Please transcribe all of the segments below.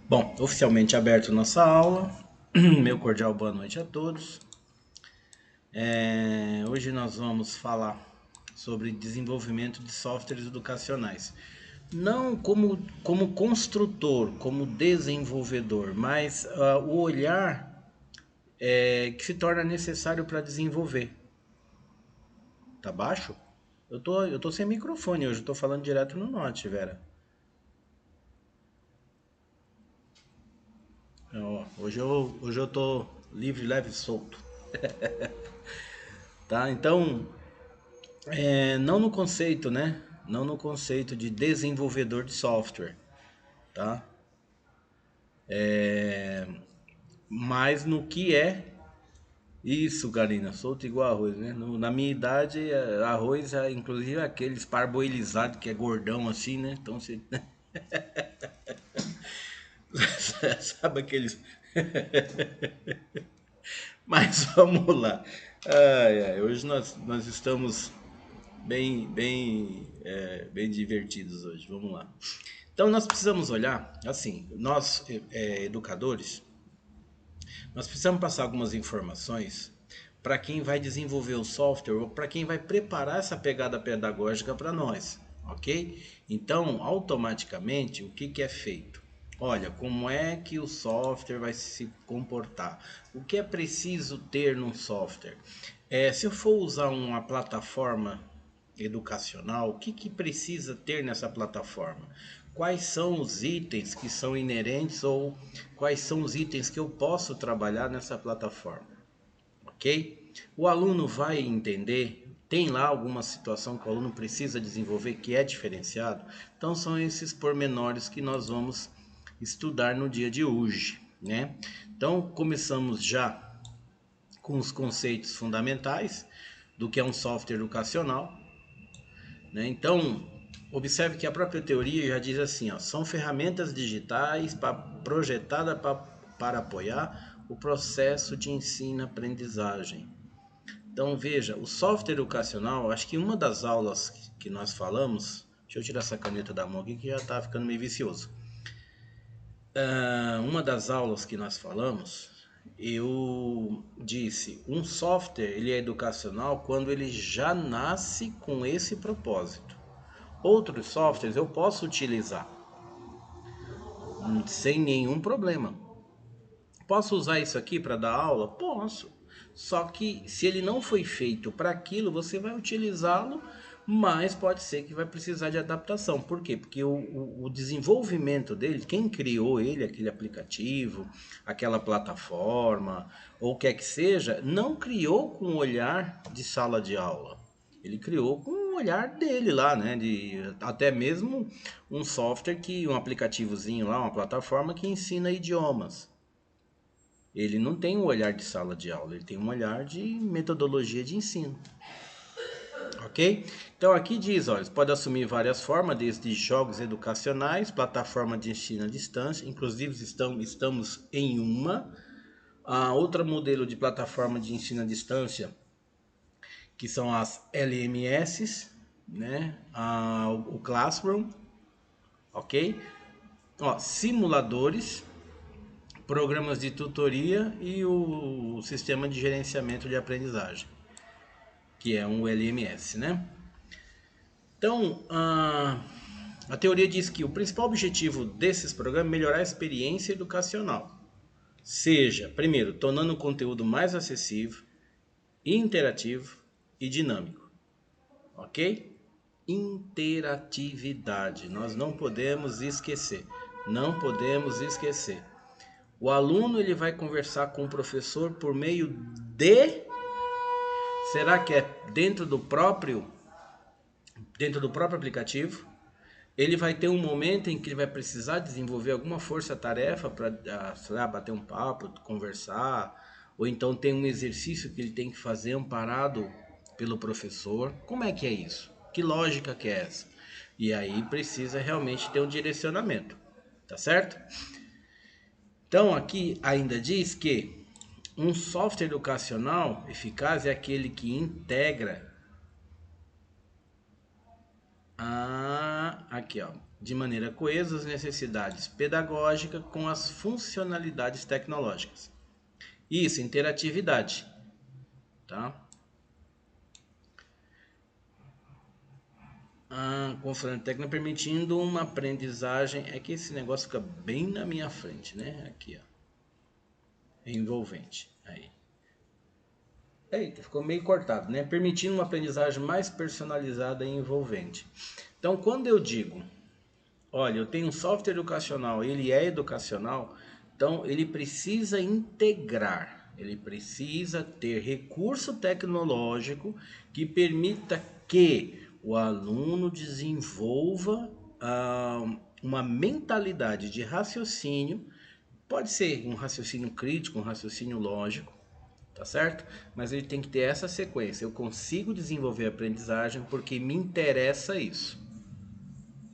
Bom, oficialmente aberto nossa aula. Meu cordial boa noite a todos. Hoje nós vamos falar sobre desenvolvimento de softwares educacionais. Não como construtor, como desenvolvedor, mas o olhar que se torna necessário para desenvolver. Tá baixo? Eu tô sem microfone hoje, eu tô falando direto no Note, Vera. Hoje eu tô livre, leve e solto. Tá? Então, não no conceito, né? Não no conceito de desenvolvedor de software, tá? Mas no que é isso, Karina. Solto igual arroz, né? Na minha idade, arroz é inclusive aqueles parboilizados que é gordão assim, né? Então você sabe aqueles. Mas vamos lá. Hoje nós estamos bem divertidos hoje. Vamos lá. Então nós precisamos olhar, assim, nós educadores, nós precisamos passar algumas informações para quem vai desenvolver o software ou para quem vai preparar essa pegada pedagógica para nós, ok? Então, automaticamente, o que é feito? Olha, como é que o software vai se comportar? O que é preciso ter num software? Se eu for usar uma plataforma educacional, o que precisa ter nessa plataforma? Quais são os itens que são inerentes ou quais são os itens que eu posso trabalhar nessa plataforma, ok? O aluno vai entender, tem lá alguma situação que o aluno precisa desenvolver que é diferenciado, então são esses pormenores que nós vamos estudar no dia de hoje, né? Então começamos já com os conceitos fundamentais do que é um software educacional, né? Então, observe que a própria teoria já diz assim, ó, são ferramentas digitais projetadas para apoiar o processo de ensino-aprendizagem. Então, veja, o software educacional, acho que uma das aulas que nós falamos, deixa eu tirar essa caneta da mão aqui que já está ficando meio vicioso. Uma das aulas que nós falamos, eu disse, um software ele é educacional quando ele já nasce com esse propósito. Outros softwares eu posso utilizar sem nenhum problema. Posso usar isso aqui para dar aula? Posso. Só que se ele não foi feito para aquilo, você vai utilizá-lo, mas pode ser que vai precisar de adaptação. Por quê? Porque o desenvolvimento dele, quem criou ele, aquele aplicativo, aquela plataforma, ou o que é que seja, não criou com o olhar de sala de aula. Ele criou com o olhar dele lá, né? Até mesmo um software um aplicativozinho lá, uma plataforma que ensina idiomas. Ele não tem um olhar de sala de aula, ele tem um olhar de metodologia de ensino. Ok? Então aqui diz, olha, pode assumir várias formas, desde jogos educacionais, plataforma de ensino à distância, inclusive estamos em uma. A outra modelo de plataforma de ensino à distância, que são as LMS, né? O Classroom, ok? Ó, simuladores, programas de tutoria e o sistema de gerenciamento de aprendizagem, que é um LMS, né? Então, a teoria diz que o principal objetivo desses programas é melhorar a experiência educacional. Seja, primeiro, tornando o conteúdo mais acessível, interativo e dinâmico. Ok? Interatividade. Nós não podemos esquecer. Não podemos esquecer. O aluno ele vai conversar com o professor por meio de... Será que é dentro do próprio aplicativo? Ele vai ter um momento em que ele vai precisar desenvolver alguma força-tarefa para bater um papo, conversar, ou então tem um exercício que ele tem que fazer amparado pelo professor. Como é que é isso? Que lógica que é essa? E aí precisa realmente ter um direcionamento, tá certo? Então aqui ainda diz que um software educacional eficaz é aquele que integra aqui, ó, de maneira coesa as necessidades pedagógicas com as funcionalidades tecnológicas. Isso, interatividade, tá? Constante técnica permitindo uma aprendizagem. É que esse negócio fica bem na minha frente, né? Aqui, ó. Envolvente. Aí. Eita, ficou meio cortado, né? Permitindo uma aprendizagem mais personalizada e envolvente. Então, quando eu digo, olha, eu tenho um software educacional, ele é educacional, então ele precisa integrar, ele precisa ter recurso tecnológico que permita que o aluno desenvolva uma mentalidade de raciocínio, pode ser um raciocínio crítico, um raciocínio lógico, tá certo? Mas ele tem que ter essa sequência. Eu consigo desenvolver a aprendizagem porque me interessa isso.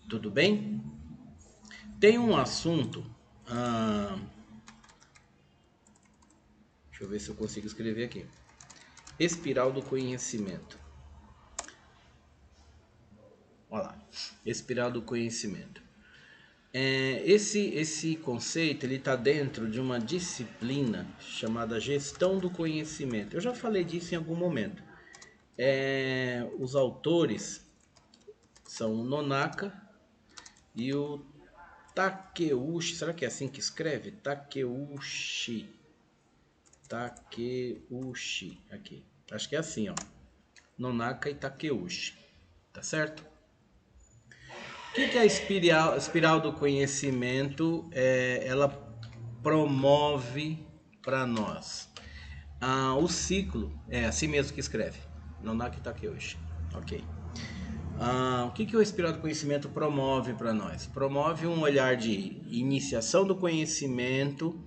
Tudo bem? Tem um assunto. Deixa eu ver se eu consigo escrever aqui. Espiral do conhecimento. Olha lá. Espiral do conhecimento. Esse conceito ele está dentro de uma disciplina chamada gestão do conhecimento. Eu já falei disso em algum momento. Os autores são o Nonaka e o Takeuchi. Será que é assim que escreve? Takeuchi. Aqui. Acho que é assim, ó. Nonaka e Takeuchi. Tá certo? O que é a espiral do conhecimento? Ela promove para nós o ciclo. É assim mesmo que escreve. Nonaka e Takeuchi. Ok. O que o espiral do conhecimento promove para nós? Promove um olhar de iniciação do conhecimento,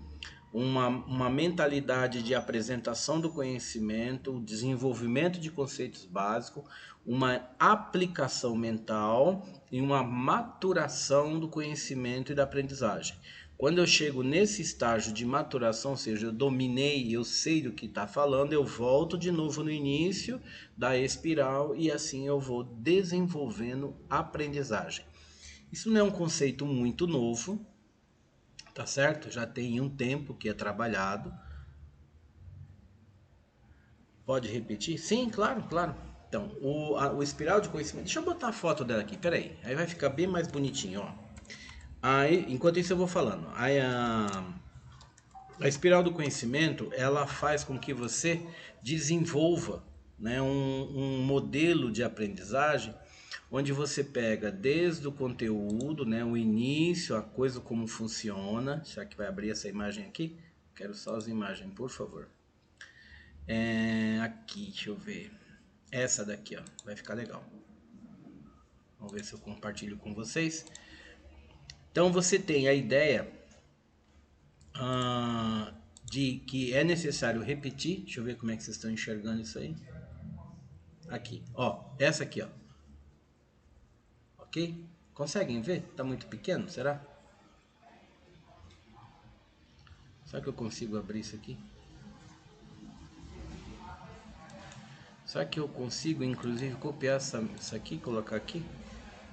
uma mentalidade de apresentação do conhecimento, desenvolvimento de conceitos básicos, uma aplicação mental e uma maturação do conhecimento e da aprendizagem. Quando eu chego nesse estágio de maturação, ou seja, eu dominei, eu sei do que está falando, eu volto de novo no início da espiral e assim eu vou desenvolvendo aprendizagem. Isso não é um conceito muito novo, tá certo? Já tem um tempo que é trabalhado. Pode repetir? Sim, claro, claro. Então, o espiral de conhecimento. Deixa eu botar a foto dela aqui, peraí. Aí vai ficar bem mais bonitinho, ó. Aí, enquanto isso eu vou falando. Aí a espiral do conhecimento, ela faz com que você desenvolva, né, um modelo de aprendizagem onde você pega desde o conteúdo, né, o início, a coisa como funciona. Já que vai abrir essa imagem aqui, quero só as imagens, por favor. Aqui, deixa eu ver. Essa daqui, ó, vai ficar legal. Vamos ver se eu compartilho com vocês. Então você tem a ideia de que é necessário repetir. Deixa eu ver como é que vocês estão enxergando isso aí. Aqui, ó, essa aqui, ó. Ok? Conseguem ver? Tá muito pequeno, será? Será que eu consigo abrir isso aqui? Será que eu consigo, inclusive, copiar isso aqui e colocar aqui?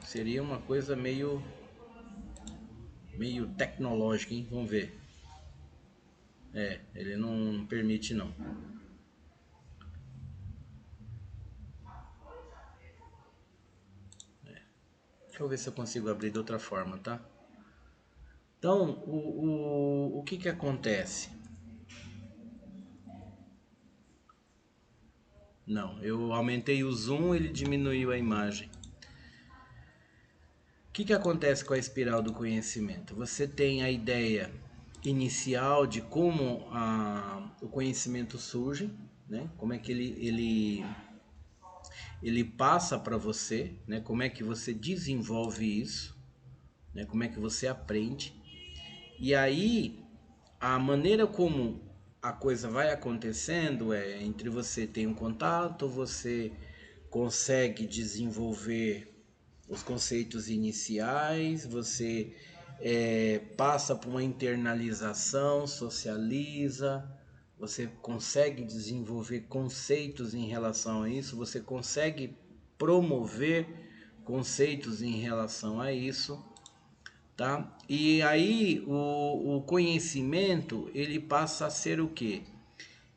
Seria uma coisa meio tecnológica, hein? Vamos ver. Ele não permite não. Deixa eu ver se eu consigo abrir de outra forma, tá? Então, o que acontece? Não, eu aumentei o zoom, ele diminuiu a imagem. O que acontece com a espiral do conhecimento? Você tem a ideia inicial de como o conhecimento surge, né? Como é que ele passa para você, né? Como é que você desenvolve isso, né? Como é que você aprende. E aí, a maneira como a coisa vai acontecendo é entre você tem um contato, você consegue desenvolver os conceitos iniciais, você passa por uma internalização, socializa, você consegue desenvolver conceitos em relação a isso, você consegue promover conceitos em relação a isso, tá? E aí o conhecimento, ele passa a ser o quê?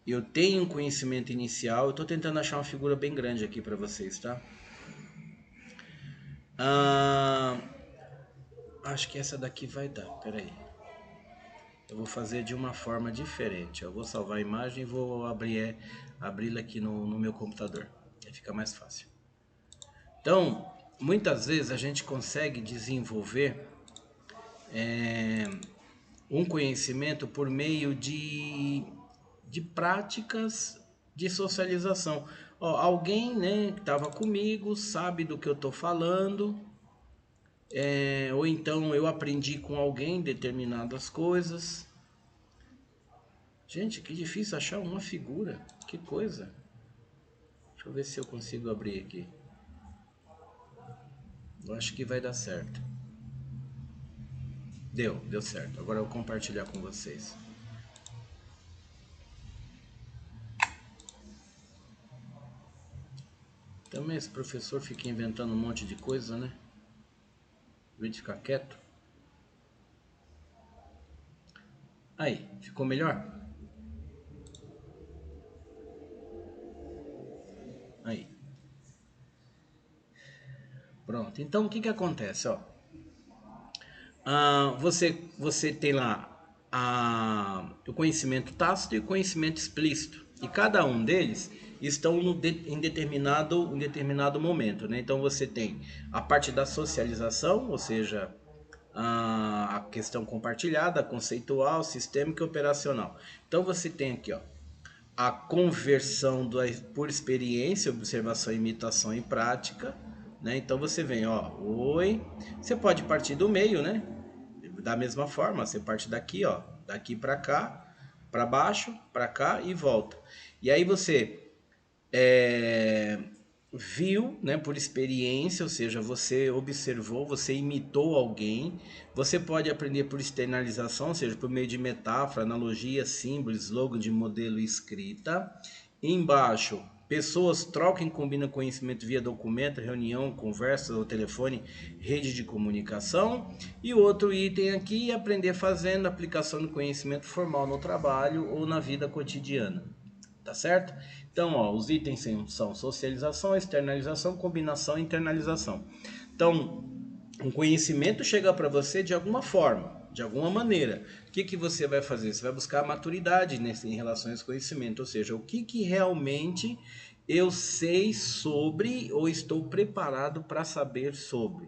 Eu tenho um conhecimento inicial, eu estou tentando achar uma figura bem grande aqui para vocês, tá? Acho que essa daqui vai dar, peraí. Eu vou fazer de uma forma diferente. Eu vou salvar a imagem e vou abri-la aqui no meu computador. Aí fica mais fácil. Então, muitas vezes a gente consegue desenvolver um conhecimento por meio de práticas de socialização. Ó, alguém, né, que estava comigo, sabe do que eu estou falando, ou então eu aprendi com alguém determinadas coisas. Gente, que difícil achar uma figura. Que coisa. Deixa eu ver se eu consigo abrir aqui. Eu acho que vai dar certo. Deu certo. Agora eu vou compartilhar com vocês. Também esse professor fica inventando um monte de coisa, né? Em vez de ficar quieto. Aí, ficou melhor? Aí. Pronto. Então, o que acontece, ó? Você tem lá o conhecimento tácito e o conhecimento explícito. E cada um deles estão em determinado momento, né? Então você tem a parte da socialização, ou seja, a questão compartilhada, conceitual, sistêmica e operacional. Então você tem aqui, ó, a conversão por experiência, observação, imitação e prática, né? Então você vem, ó, oi, você pode partir do meio, né? Da mesma forma, você parte daqui, ó, daqui para cá, para baixo, para cá e volta. E aí você viu, né, por experiência, ou seja, você observou, você imitou alguém. Você pode aprender por externalização, ou seja, por meio de metáfora, analogia, símbolo, slogan de modelo e escrita. Embaixo, pessoas trocam e combinam conhecimento via documento, reunião, conversa ou telefone, rede de comunicação. E o outro item aqui é aprender fazendo aplicação do conhecimento formal no trabalho ou na vida cotidiana. Tá certo? Então, ó, os itens são socialização, externalização, combinação e internalização. Então, um conhecimento chega para você de alguma forma, de alguma maneira. O que você vai fazer? Você vai buscar a maturidade em relação a esse conhecimento, ou seja, o que realmente eu sei sobre ou estou preparado para saber sobre.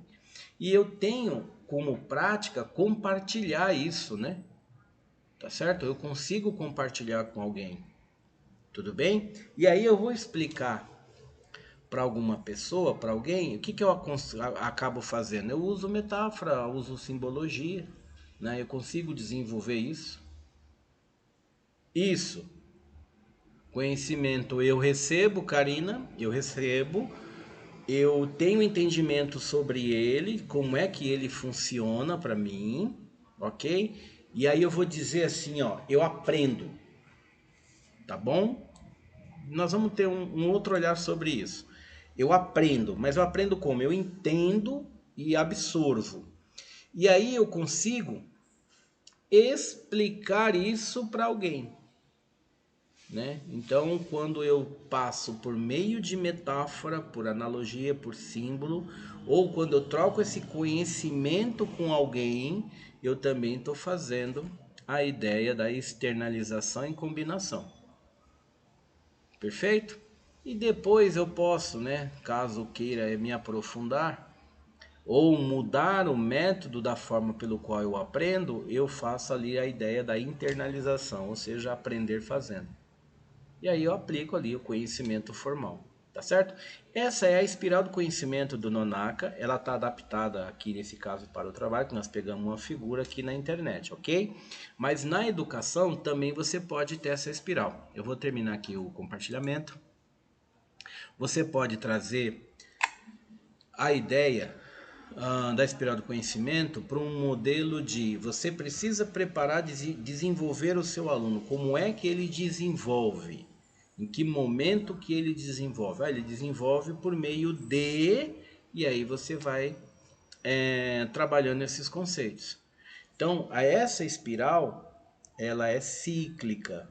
E eu tenho como prática compartilhar isso, né? Tá certo? Eu consigo compartilhar com alguém. Tudo bem? E aí eu vou explicar para alguma pessoa, para alguém, o que eu acabo fazendo? Eu uso metáfora, uso simbologia, né? Eu consigo desenvolver isso. Isso. Conhecimento eu recebo, Karina, eu recebo, eu tenho entendimento sobre ele, como é que ele funciona para mim, ok? E aí eu vou dizer assim, ó, eu aprendo, tá bom? Nós vamos ter um outro olhar sobre isso. Eu aprendo, mas eu aprendo como? Eu entendo e absorvo. E aí eu consigo explicar isso para alguém, né? Então, quando eu passo por meio de metáfora, por analogia, por símbolo, ou quando eu troco esse conhecimento com alguém, eu também estou fazendo a ideia da externalização em combinação. Perfeito? E depois eu posso, né, caso queira me aprofundar ou mudar o método da forma pelo qual eu aprendo, eu faço ali a ideia da internalização, ou seja, aprender fazendo. E aí eu aplico ali o conhecimento formal, tá certo? Essa é a espiral do conhecimento do Nonaka, ela está adaptada aqui nesse caso para o trabalho, que nós pegamos uma figura aqui na internet, ok? Mas na educação também você pode ter essa espiral. Eu vou terminar aqui o compartilhamento. Você pode trazer a ideia da espiral do conhecimento para um modelo de você precisa preparar, desenvolver o seu aluno. Como é que ele desenvolve? Em que momento que ele desenvolve? Ele desenvolve por meio de... e aí você vai trabalhando esses conceitos. Então, essa espiral, ela é cíclica,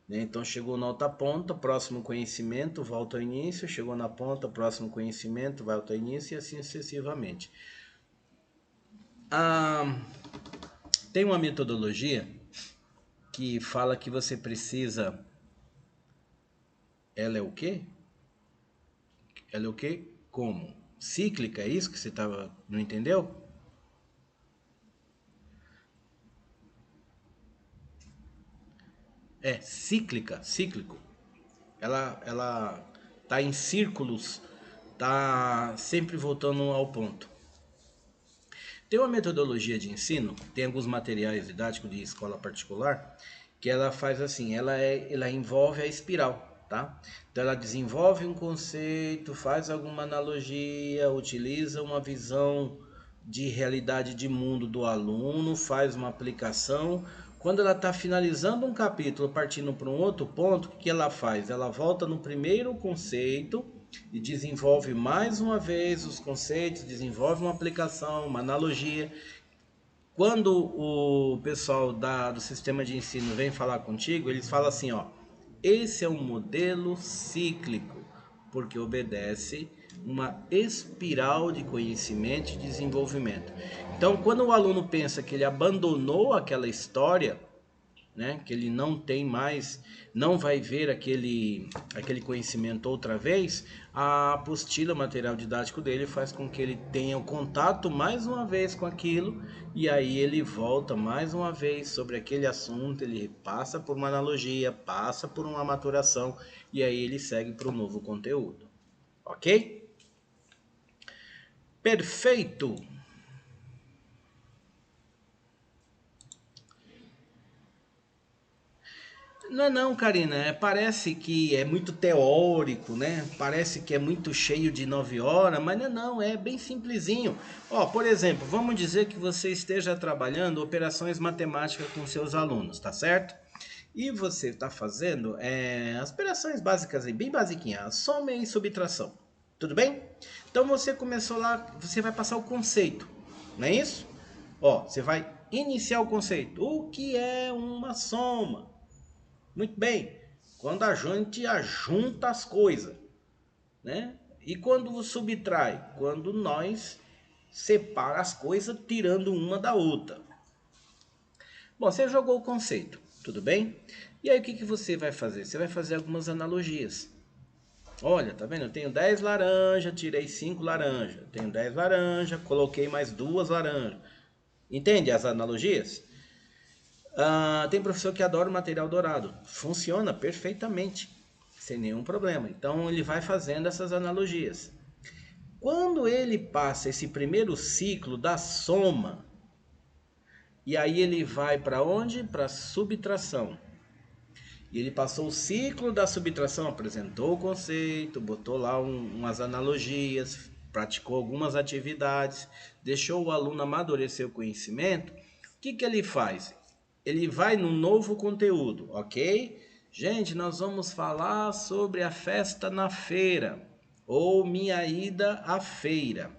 né? Então, chegou na outra ponta, próximo conhecimento, volta ao início, chegou na ponta, próximo conhecimento, volta ao início e assim sucessivamente. Tem uma metodologia que fala que você precisa... Ela é o quê? Ela é o quê? Como? Cíclica, é isso que você não entendeu? É cíclica, cíclico. Ela tá em círculos, tá sempre voltando ao ponto. Tem uma metodologia de ensino, tem alguns materiais didáticos de escola particular, que ela faz assim, ela envolve a espiral, tá? Então ela desenvolve um conceito, faz alguma analogia, utiliza uma visão de realidade de mundo do aluno, faz uma aplicação. Quando ela está finalizando um capítulo, partindo para um outro ponto, o que ela faz? Ela volta no primeiro conceito e desenvolve mais uma vez os conceitos, desenvolve uma aplicação, uma analogia. Quando o pessoal do sistema de ensino vem falar contigo, eles falam assim, ó, esse é um modelo cíclico, porque obedece uma espiral de conhecimento e desenvolvimento. Então, quando o aluno pensa que ele abandonou aquela história, né, que ele não tem mais, não vai ver aquele conhecimento outra vez, a apostila, o material didático dele faz com que ele tenha o contato mais uma vez com aquilo, e aí ele volta mais uma vez sobre aquele assunto, ele passa por uma analogia, passa por uma maturação, e aí ele segue para o novo conteúdo. Ok? Perfeito! Não é não, Karina, parece que é muito teórico, né? Parece que é muito cheio de 9 horas, mas não, é bem simplesinho. Ó, por exemplo, vamos dizer que você esteja trabalhando operações matemáticas com seus alunos, tá certo? E você está fazendo as operações básicas, bem basiquinhas, soma e subtração, tudo bem? Então você começou lá, você vai passar o conceito, não é isso? Ó, você vai iniciar o conceito. O que é uma soma? Muito bem, quando a gente ajunta as coisas, né? E quando subtrai? Quando nós separa as coisas tirando uma da outra. Bom, você jogou o conceito, tudo bem? E aí o que você vai fazer? Você vai fazer algumas analogias. Olha, tá vendo? Eu tenho 10 laranjas, tirei 5 laranjas. Tenho 10 laranjas, coloquei mais 2 laranjas. Entende as analogias? Tem professor que adora o material dourado. Funciona perfeitamente, sem nenhum problema. Então ele vai fazendo essas analogias. Quando ele passa esse primeiro ciclo da soma, e aí ele vai para onde? Para a subtração. E ele passou o ciclo da subtração, apresentou o conceito, botou lá umas analogias, praticou algumas atividades, deixou o aluno amadurecer o conhecimento. O que ele faz? Ele vai no novo conteúdo, ok? Gente, nós vamos falar sobre a festa na feira, ou minha ida à feira.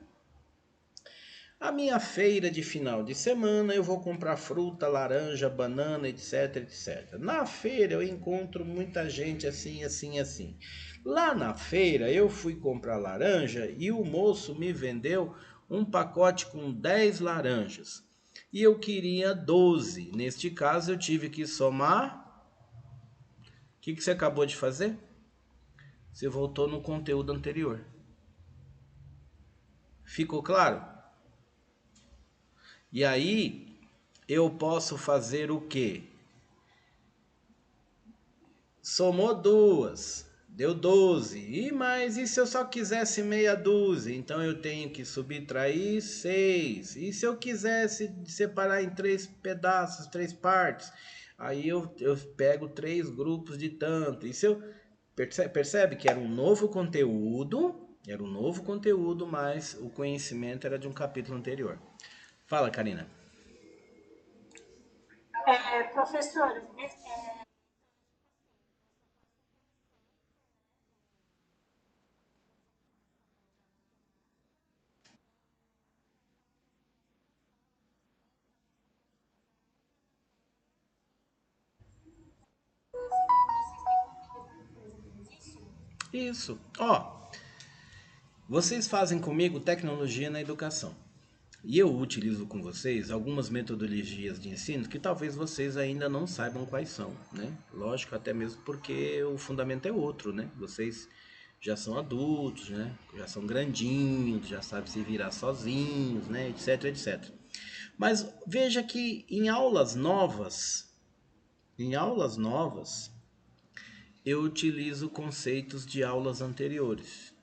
A minha feira de final de semana eu vou comprar fruta, laranja, banana, etc, etc. Na feira eu encontro muita gente assim, assim, assim. Lá na feira eu fui comprar laranja e o moço me vendeu um pacote com 10 laranjas. E eu queria 12. Neste caso eu tive que somar. O que você acabou de fazer? Você voltou no conteúdo anterior. Ficou claro? E aí eu posso fazer o quê? Somou duas, deu 12. E se eu só quisesse meia dúzia? Então eu tenho que subtrair 6. E se eu quisesse separar em 3 pedaços, 3 partes? Aí eu pego 3 grupos de tanto. E se eu percebe que era um novo conteúdo, mas o conhecimento era de um capítulo anterior. Fala, Karina. Professor, Isso. Ó, vocês fazem comigo tecnologia na educação. E eu utilizo com vocês algumas metodologias de ensino que talvez vocês ainda não saibam quais são, né? Lógico, até mesmo porque o fundamento é outro, né? Vocês já são adultos, né? Já são grandinhos, já sabem se virar sozinhos, né? Etc, etc. Mas veja que em aulas novas, eu utilizo conceitos de aulas anteriores.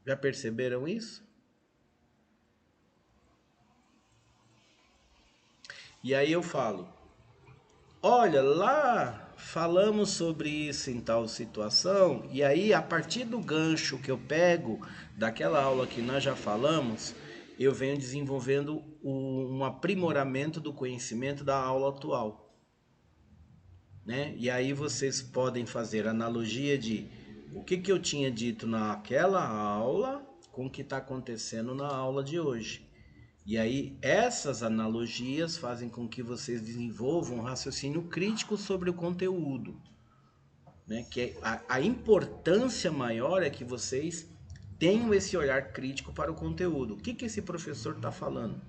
Já perceberam isso? E aí eu falo, olha, lá falamos sobre isso em tal situação, e aí a partir do gancho que eu pego daquela aula que nós já falamos, eu venho desenvolvendo um aprimoramento do conhecimento da aula atual. Né? E aí vocês podem fazer analogia de o que eu tinha dito naquela aula com o que está acontecendo na aula de hoje. E aí essas analogias fazem com que vocês desenvolvam um raciocínio crítico sobre o conteúdo. Né? Que a importância maior é que vocês tenham esse olhar crítico para o conteúdo. O que esse professor está falando?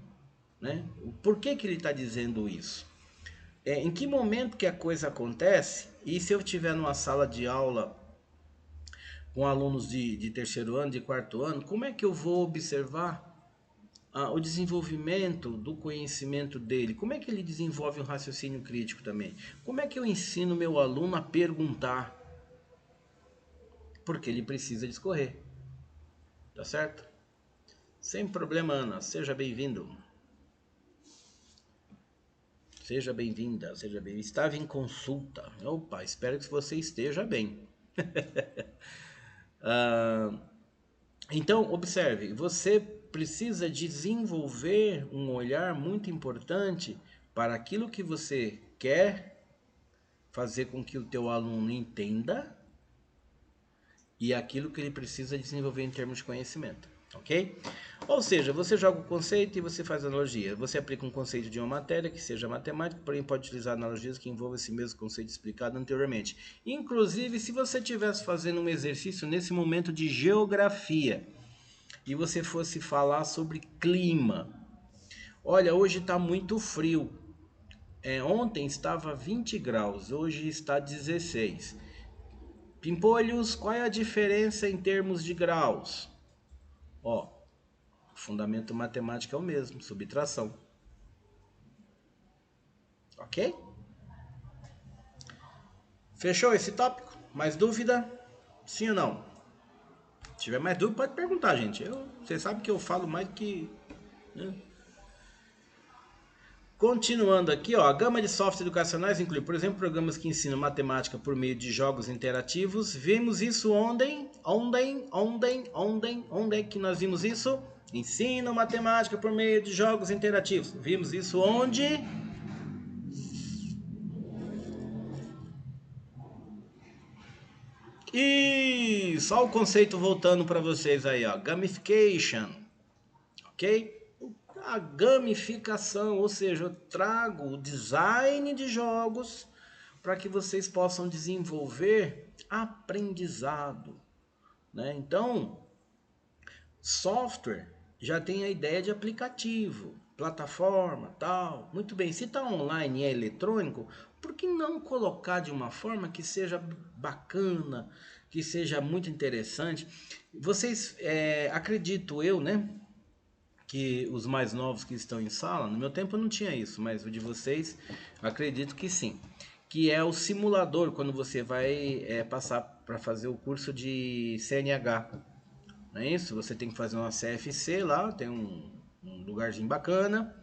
Né? Por que ele está dizendo isso? Em que momento que a coisa acontece? E se eu estiver numa sala de aula com alunos de terceiro ano, de quarto ano, como é que eu vou observar o desenvolvimento do conhecimento dele? Como é que ele desenvolve um raciocínio crítico também? Como é que eu ensino meu aluno a perguntar? Porque ele precisa discorrer. Tá certo? Sem problema, Ana. Seja bem-vindo. Seja bem-vinda, seja bem-vinda. Estava em consulta. Opa, espero que você esteja bem. Então, observe, você precisa desenvolver um olhar muito importante para aquilo que você quer fazer com que o teu aluno entenda e aquilo que ele precisa desenvolver em termos de conhecimento, ok? Ou seja, você joga o conceito e você faz analogia. Você aplica um conceito de uma matéria que seja matemática, porém pode utilizar analogias que envolvam esse mesmo conceito explicado anteriormente. Inclusive, se você estivesse fazendo um exercício nesse momento de geografia e você fosse falar sobre clima. Olha, hoje está muito frio. Ontem estava 20 graus, hoje está 16. Pimpolhos, qual é a diferença em termos de graus? Ó, o fundamento matemático é o mesmo, subtração. Ok? Fechou esse tópico? Mais dúvida? Sim ou não? Se tiver mais dúvida, pode perguntar, gente. Você sabe que eu falo mais do que... Né? Continuando aqui, ó, a gama de softwares educacionais inclui, por exemplo, programas que ensinam matemática por meio de jogos interativos. Vimos isso ontem que nós vimos isso? Ensino matemática por meio de jogos interativos. Vimos isso onde? E só o conceito voltando para vocês aí, ó, gamification, ok? A gamificação, ou seja, eu trago o design de jogos para que vocês possam desenvolver aprendizado, né? Então, software já tem a ideia de aplicativo, plataforma, tal. Muito bem, se está online e é eletrônico, por que não colocar de uma forma que seja bacana, que seja muito interessante? Vocês, acredito eu, né? Que os mais novos que estão em sala, no meu tempo não tinha isso, mas o de vocês, acredito que sim. Que é o simulador, quando você vai passar para fazer o curso de CNH. Não é isso? Você tem que fazer uma CFC lá, tem um lugarzinho bacana.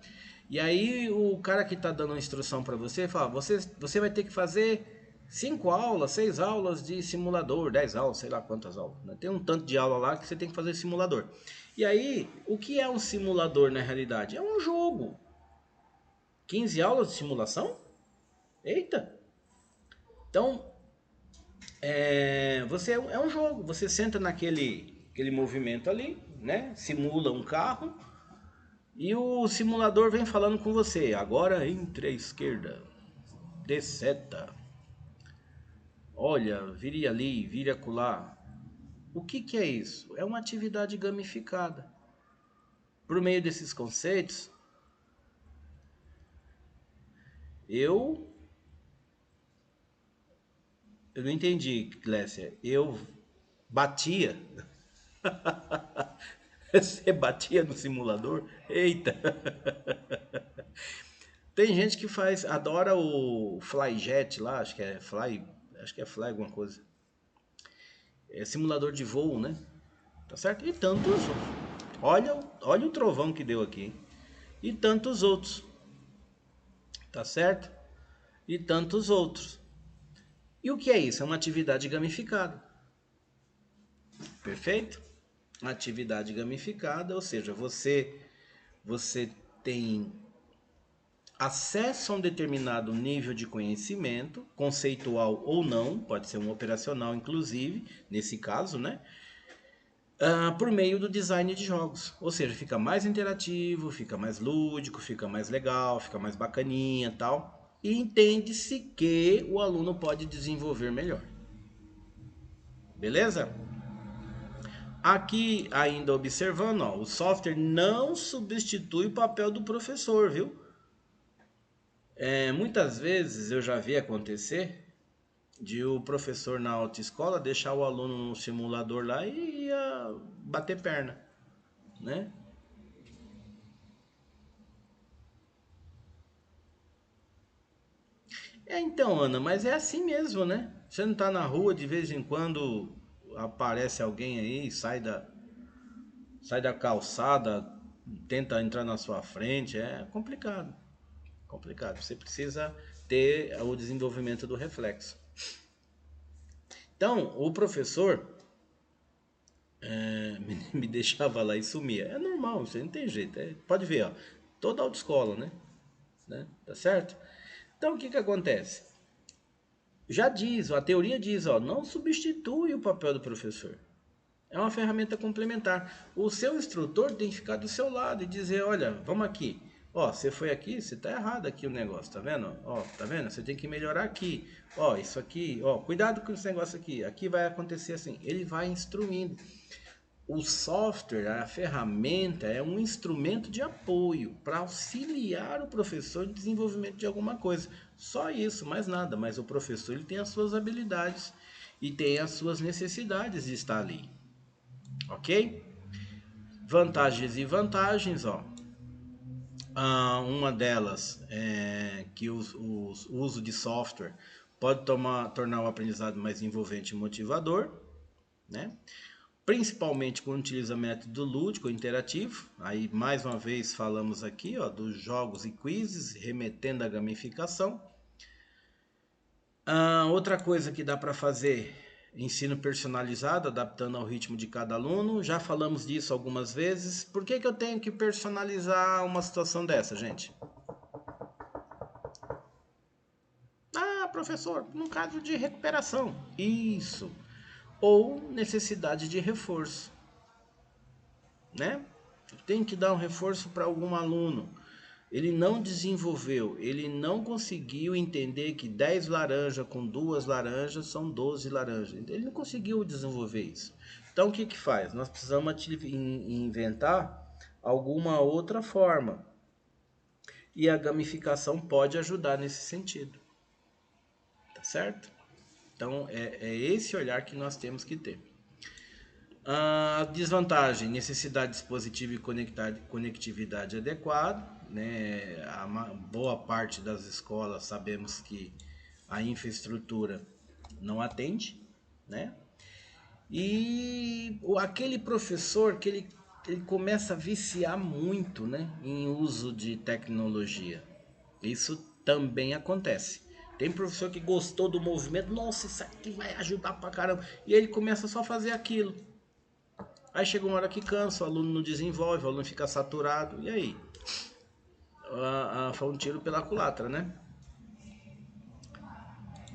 E aí o cara que está dando a instrução para você fala, você vai ter que fazer 5 aulas, 6 aulas de simulador, 10 aulas, sei lá quantas aulas. Né? Tem um tanto de aula lá que você tem que fazer simulador. E aí, o que é um simulador na realidade? É um jogo. 15 aulas de simulação? Eita! Então, você é um jogo. Você senta aquele movimento ali, né? Simula um carro. E o simulador vem falando com você. Agora entre à esquerda. Dê seta. Olha, vire ali, vire acolá. O que que é isso? É uma atividade gamificada. Por meio desses conceitos, eu eu não entendi, Clécia. Eu batia. Você batia no simulador? Eita! Tem gente que faz, adora o Flyjet lá, acho que é Fly alguma coisa. É simulador de voo, né? Tá certo? E tantos outros. Olha o trovão que deu aqui. E tantos outros. Tá certo? E tantos outros. E o que é isso? É uma atividade gamificada. Perfeito? Atividade gamificada, ou seja, você tem acesso a um determinado nível de conhecimento, conceitual ou não, pode ser um operacional inclusive, nesse caso, né? Por meio do design de jogos. Ou seja, fica mais interativo, fica mais lúdico, fica mais legal, fica mais bacaninha e tal. E entende-se que o aluno pode desenvolver melhor. Beleza? Aqui ainda observando, ó, o software não substitui o papel do professor, viu? Muitas vezes eu já vi acontecer de o professor na autoescola deixar o aluno no simulador lá e ia bater perna, né? Então, Ana, mas é assim mesmo, né? Você não tá na rua, de vez em quando aparece alguém aí, sai da calçada, tenta entrar na sua frente, é complicado, complicado. Você precisa ter o desenvolvimento do reflexo. Então, o professor me deixava lá e sumia. É normal, você não tem jeito. Pode ver, ó, toda autoescola, né? Tá certo? Então, o que que acontece? Já diz, a teoria diz, ó, não substitui o papel do professor. É uma ferramenta complementar. O seu instrutor tem que ficar do seu lado e dizer, olha, vamos aqui. Ó, você foi aqui, você tá errado aqui o negócio, tá vendo? Ó, tá vendo? Você tem que melhorar aqui. Ó, isso aqui, ó, cuidado com esse negócio aqui. Aqui vai acontecer assim. Ele vai instruindo. O software, a ferramenta, é um instrumento de apoio para auxiliar o professor no desenvolvimento de alguma coisa. Só isso, mais nada. Mas o professor ele tem as suas habilidades e tem as suas necessidades de estar ali. Ok? Vantagens e vantagens, ó. Uma delas é que o uso de software pode tornar o aprendizado mais envolvente e motivador, né? Principalmente quando utiliza método lúdico interativo. Aí mais uma vez falamos aqui, ó, dos jogos e quizzes, remetendo à gamificação. Outra coisa que dá para fazer, ensino personalizado, adaptando ao ritmo de cada aluno. Já falamos disso algumas vezes. Por que que eu tenho que personalizar uma situação dessa, gente? Professor, num caso de recuperação. Isso. Ou necessidade de reforço, né? Tem que dar um reforço para algum aluno. Ele não desenvolveu, ele não conseguiu entender que 10 laranjas com 2 laranjas são 12 laranjas. Ele não conseguiu desenvolver isso. Então o que que faz? Nós precisamos inventar alguma outra forma. E a gamificação pode ajudar nesse sentido. Tá certo? Então é esse olhar que nós temos que ter. A desvantagem, necessidade de dispositivo e conectividade adequada, né? A boa parte das escolas sabemos que a infraestrutura não atende, né? E aquele professor que ele começa a viciar muito, né, em uso de tecnologia. Isso também acontece. Tem professor que gostou do movimento, nossa, isso aqui vai ajudar pra caramba. E ele começa só a fazer aquilo. Aí chega uma hora que cansa, o aluno não desenvolve, o aluno fica saturado. E aí? Foi um tiro pela culatra, né?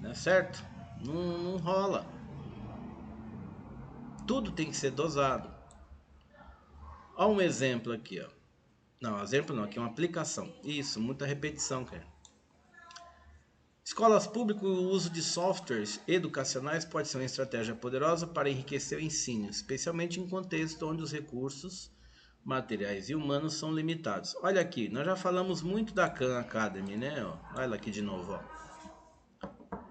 Não é certo? Não rola. Tudo tem que ser dosado. Olha um exemplo aqui, ó. Não, exemplo não, aqui é uma aplicação. Isso, muita repetição, cara. Escolas públicas, o uso de softwares educacionais pode ser uma estratégia poderosa para enriquecer o ensino, especialmente em contextos onde os recursos materiais e humanos são limitados. Olha aqui, nós já falamos muito da Khan Academy, né? Olha aqui de novo, ó.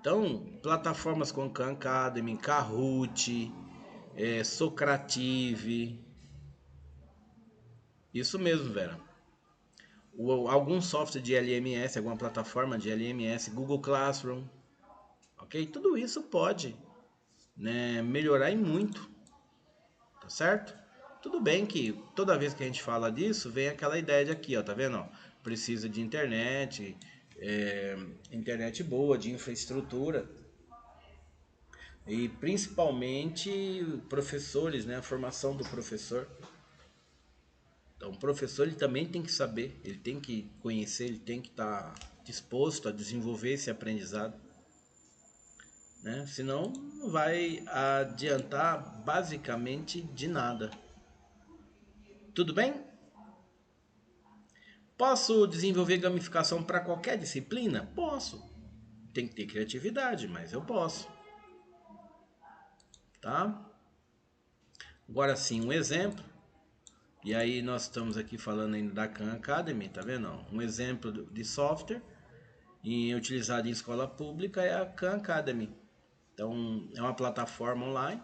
Então, plataformas como Khan Academy, Kahoot, Socrative, isso mesmo, Vera. Algum software de LMS, alguma plataforma de LMS, Google Classroom, ok? Tudo isso pode, né, melhorar e muito, tá certo? Tudo bem que toda vez que a gente fala disso, vem aquela ideia de aqui, ó, tá vendo? Ó, precisa de internet, internet boa, de infraestrutura e principalmente professores, né, a formação do professor. Então, o professor ele também tem que saber, ele tem que conhecer, ele tem que estar disposto a desenvolver esse aprendizado, né? Senão não vai adiantar basicamente de nada. Tudo bem? Posso desenvolver gamificação para qualquer disciplina? Posso. Tem que ter criatividade, mas eu posso, tá? Agora sim, um exemplo. E aí nós estamos aqui falando ainda da Khan Academy, tá vendo? Um exemplo de software utilizado em escola pública é a Khan Academy. Então é uma plataforma online,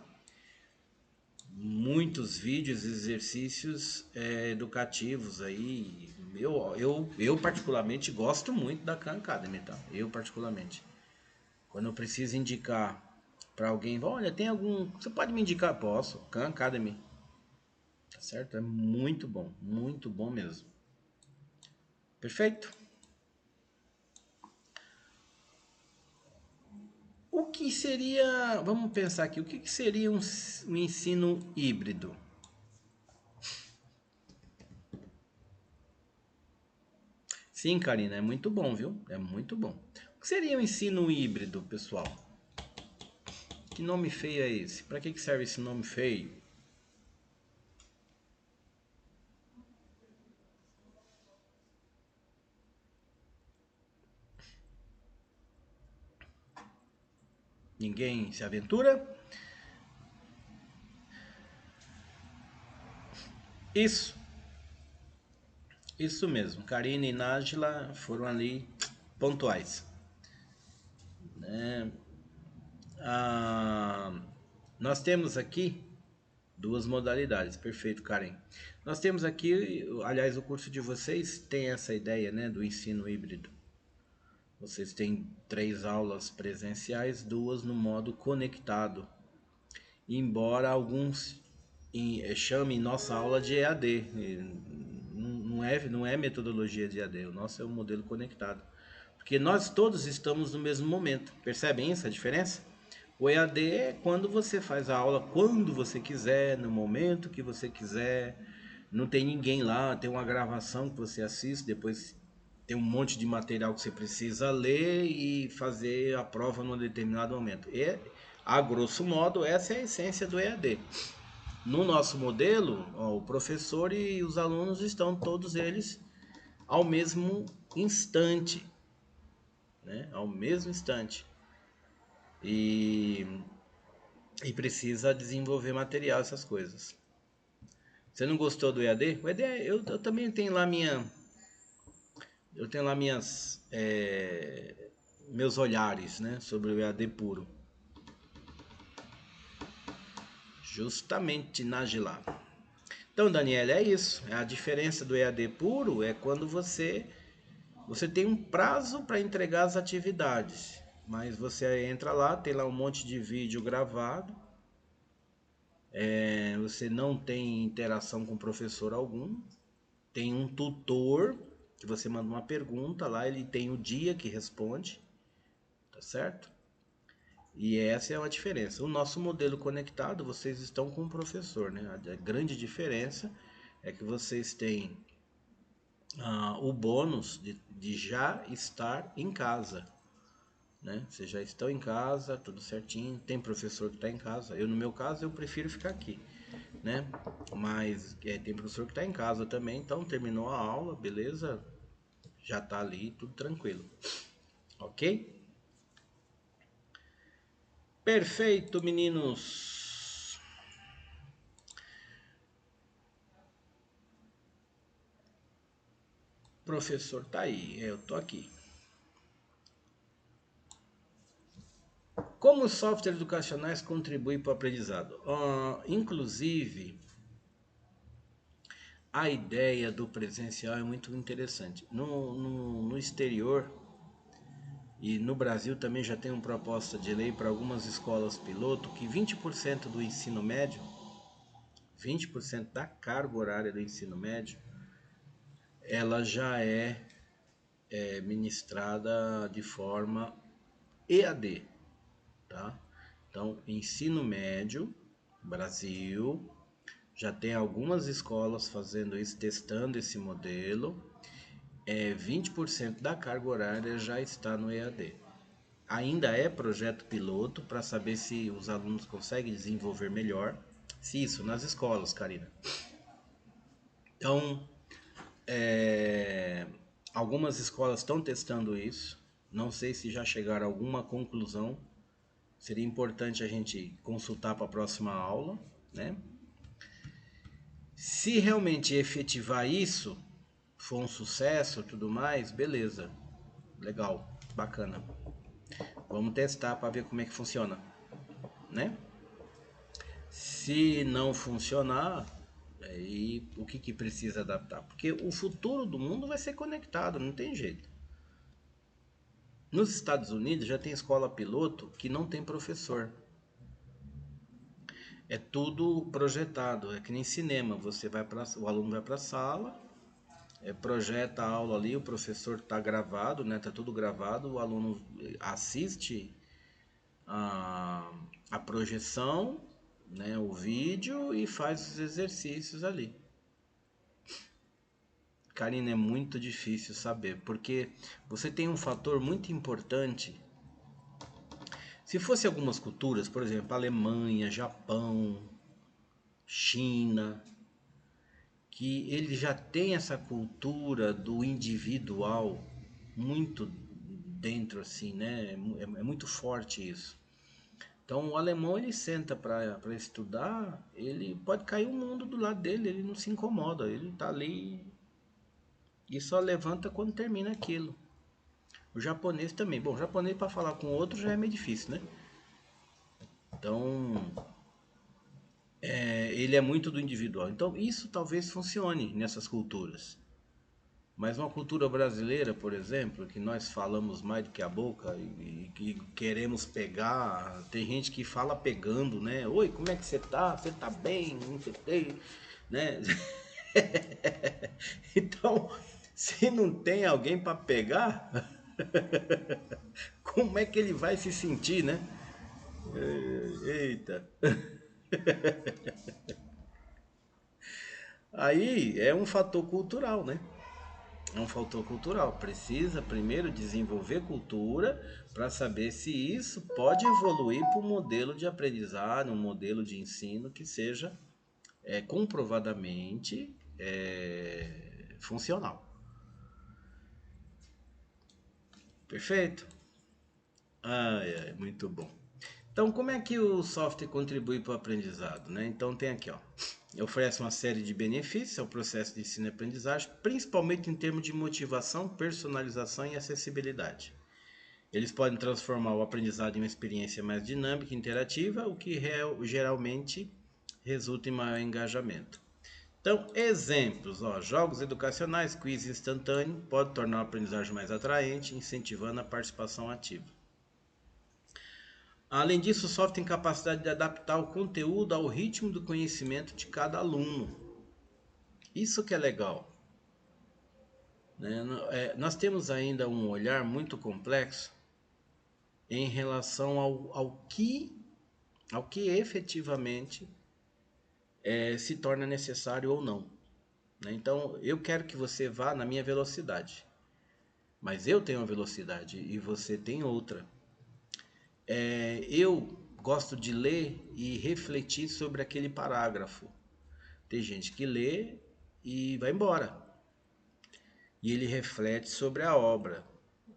muitos vídeos, exercícios educativos aí. Eu particularmente gosto muito da Khan Academy, tá? Eu particularmente. Quando eu preciso indicar para alguém, olha, tem algum. Você pode me indicar? Posso. Khan Academy. Tá certo? É muito bom mesmo. Perfeito? O que seria. Vamos pensar aqui, o que seria um ensino híbrido? Sim, Karina, é muito bom, viu? É muito bom. O que seria um ensino híbrido, pessoal? Que nome feio é esse? Para que serve esse nome feio? Ninguém se aventura? Isso, isso mesmo. Karina e Nájila foram ali pontuais. Ah, nós temos aqui duas modalidades, perfeito, Karen. Nós temos aqui, aliás, o curso de vocês tem essa ideia, né, do ensino híbrido. Vocês têm 3 aulas presenciais, 2 no modo conectado. Embora alguns chamem nossa aula de EAD, não é metodologia de EAD, o nosso é o modelo conectado. Porque nós todos estamos no mesmo momento. Percebem essa diferença? O EAD é quando você faz a aula quando você quiser, no momento que você quiser. Não tem ninguém lá, tem uma gravação que você assiste, depois tem um monte de material que você precisa ler e fazer a prova num determinado momento. E, a grosso modo, essa é a essência do EAD. No nosso modelo, ó, o professor e os alunos estão todos eles ao mesmo instante, né? Ao mesmo instante. E, e precisa desenvolver material, essas coisas. Você não gostou do EAD? O EAD, eu também tenho lá minhas meus olhares, né, sobre o EAD puro. Justamente, Najila. Então, Daniela, é isso. A diferença do EAD puro é quando você tem um prazo para entregar as atividades, mas você entra lá, tem lá um monte de vídeo gravado, você não tem interação com o professor algum, tem um tutor que você manda uma pergunta lá, ele tem o dia que responde, tá certo? E essa é a diferença. O nosso modelo conectado, vocês estão com o professor, né? A grande diferença é que vocês têm o bônus de já estar em casa, né? Vocês já estão em casa, tudo certinho. Tem professor que está em casa. No meu caso, eu prefiro ficar aqui, né? Mas tem professor que está em casa também. Então, terminou a aula, beleza? Já está ali, tudo tranquilo. Ok? Perfeito, meninos. Professor tá aí, eu tô aqui. Como os softwares educacionais contribuem para o aprendizado? Inclusive, a ideia do presencial é muito interessante. No exterior e no Brasil também já tem uma proposta de lei para algumas escolas piloto que 20% do ensino médio, 20% da carga horária do ensino médio, ela já é ministrada de forma EAD, tá? Então, ensino médio, Brasil, já tem algumas escolas fazendo isso, testando esse modelo. 20% da carga horária já está no EAD. Ainda é projeto piloto para saber se os alunos conseguem desenvolver melhor. Se isso nas escolas, Karina. Então, algumas escolas estão testando isso. Não sei se já chegaram a alguma conclusão. Seria importante a gente consultar para a próxima aula, né? Se realmente efetivar isso, for um sucesso e tudo mais, beleza. Legal, bacana. Vamos testar para ver como é que funciona, né? Se não funcionar, aí o que precisa adaptar? Porque o futuro do mundo vai ser conectado, não tem jeito. Nos Estados Unidos já tem escola piloto que não tem professor. É tudo projetado, é que nem cinema. O aluno vai para a sala, projeta a aula ali, o professor está gravado, né? Tá tudo gravado, o aluno assiste a projeção, né? O vídeo e faz os exercícios ali. Karina, é muito difícil saber, porque você tem um fator muito importante. Se fosse algumas culturas, por exemplo, Alemanha, Japão, China, que ele já tem essa cultura do individual muito dentro, assim, né? É muito forte isso. Então, o alemão, ele senta para estudar, ele pode cair o mundo do lado dele, ele não se incomoda, ele tá ali e só levanta quando termina aquilo. O japonês também. Bom, o japonês para falar com outro já é meio difícil, né? Então, ele é muito do individual. Então, isso talvez funcione nessas culturas. Mas uma cultura brasileira, por exemplo, que nós falamos mais do que a boca e que queremos pegar, tem gente que fala pegando, né? Oi, como é que você tá? Você tá bem? Não sei, né? Então, se não tem alguém para pegar, como é que ele vai se sentir, né? Eita. Aí é um fator cultural, né? É um fator cultural. Precisa primeiro desenvolver cultura para saber se isso pode evoluir para um modelo de aprendizado, um modelo de ensino que seja comprovadamente funcional. Perfeito? Muito bom. Então, como é que o software contribui para o aprendizado, né? Então, tem aqui, ó, oferece uma série de benefícios ao processo de ensino e aprendizagem, principalmente em termos de motivação, personalização e acessibilidade. Eles podem transformar o aprendizado em uma experiência mais dinâmica e interativa, o que geralmente resulta em maior engajamento. Então, exemplos, ó, jogos educacionais, quiz instantâneo, pode tornar a aprendizagem mais atraente, incentivando a participação ativa. Além disso, o software tem capacidade de adaptar o conteúdo ao ritmo do conhecimento de cada aluno. Isso que é legal, né? Nós temos ainda um olhar muito complexo em relação ao que efetivamente se torna necessário ou não, né? Então, eu quero que você vá na minha velocidade, mas eu tenho uma velocidade e você tem outra. Eu gosto de ler e refletir sobre aquele parágrafo. Tem gente que lê e vai embora. E ele reflete sobre a obra.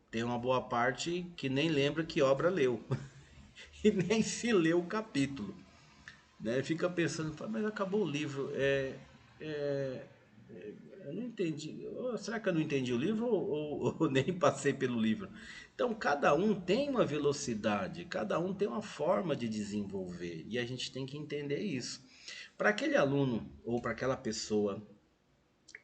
Tem uma boa parte que nem lembra que obra leu. e nem se lê o capítulo, né? Fica pensando, mas acabou o livro, eu não entendi. Será que eu não entendi o livro ou nem passei pelo livro? Então, cada um tem uma velocidade, cada um tem uma forma de desenvolver e a gente tem que entender isso. Para aquele aluno ou para aquela pessoa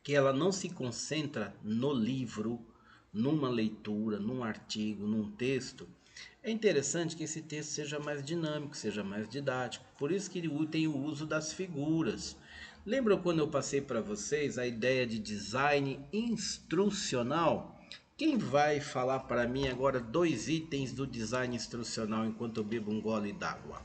que ela não se concentra no livro, numa leitura, num artigo, num texto, é interessante que esse texto seja mais dinâmico, seja mais didático. Por isso que ele tem o uso das figuras. Lembra quando eu passei para vocês a ideia de design instrucional? Quem vai falar para mim agora 2 itens do design instrucional enquanto eu bebo um gole d'água?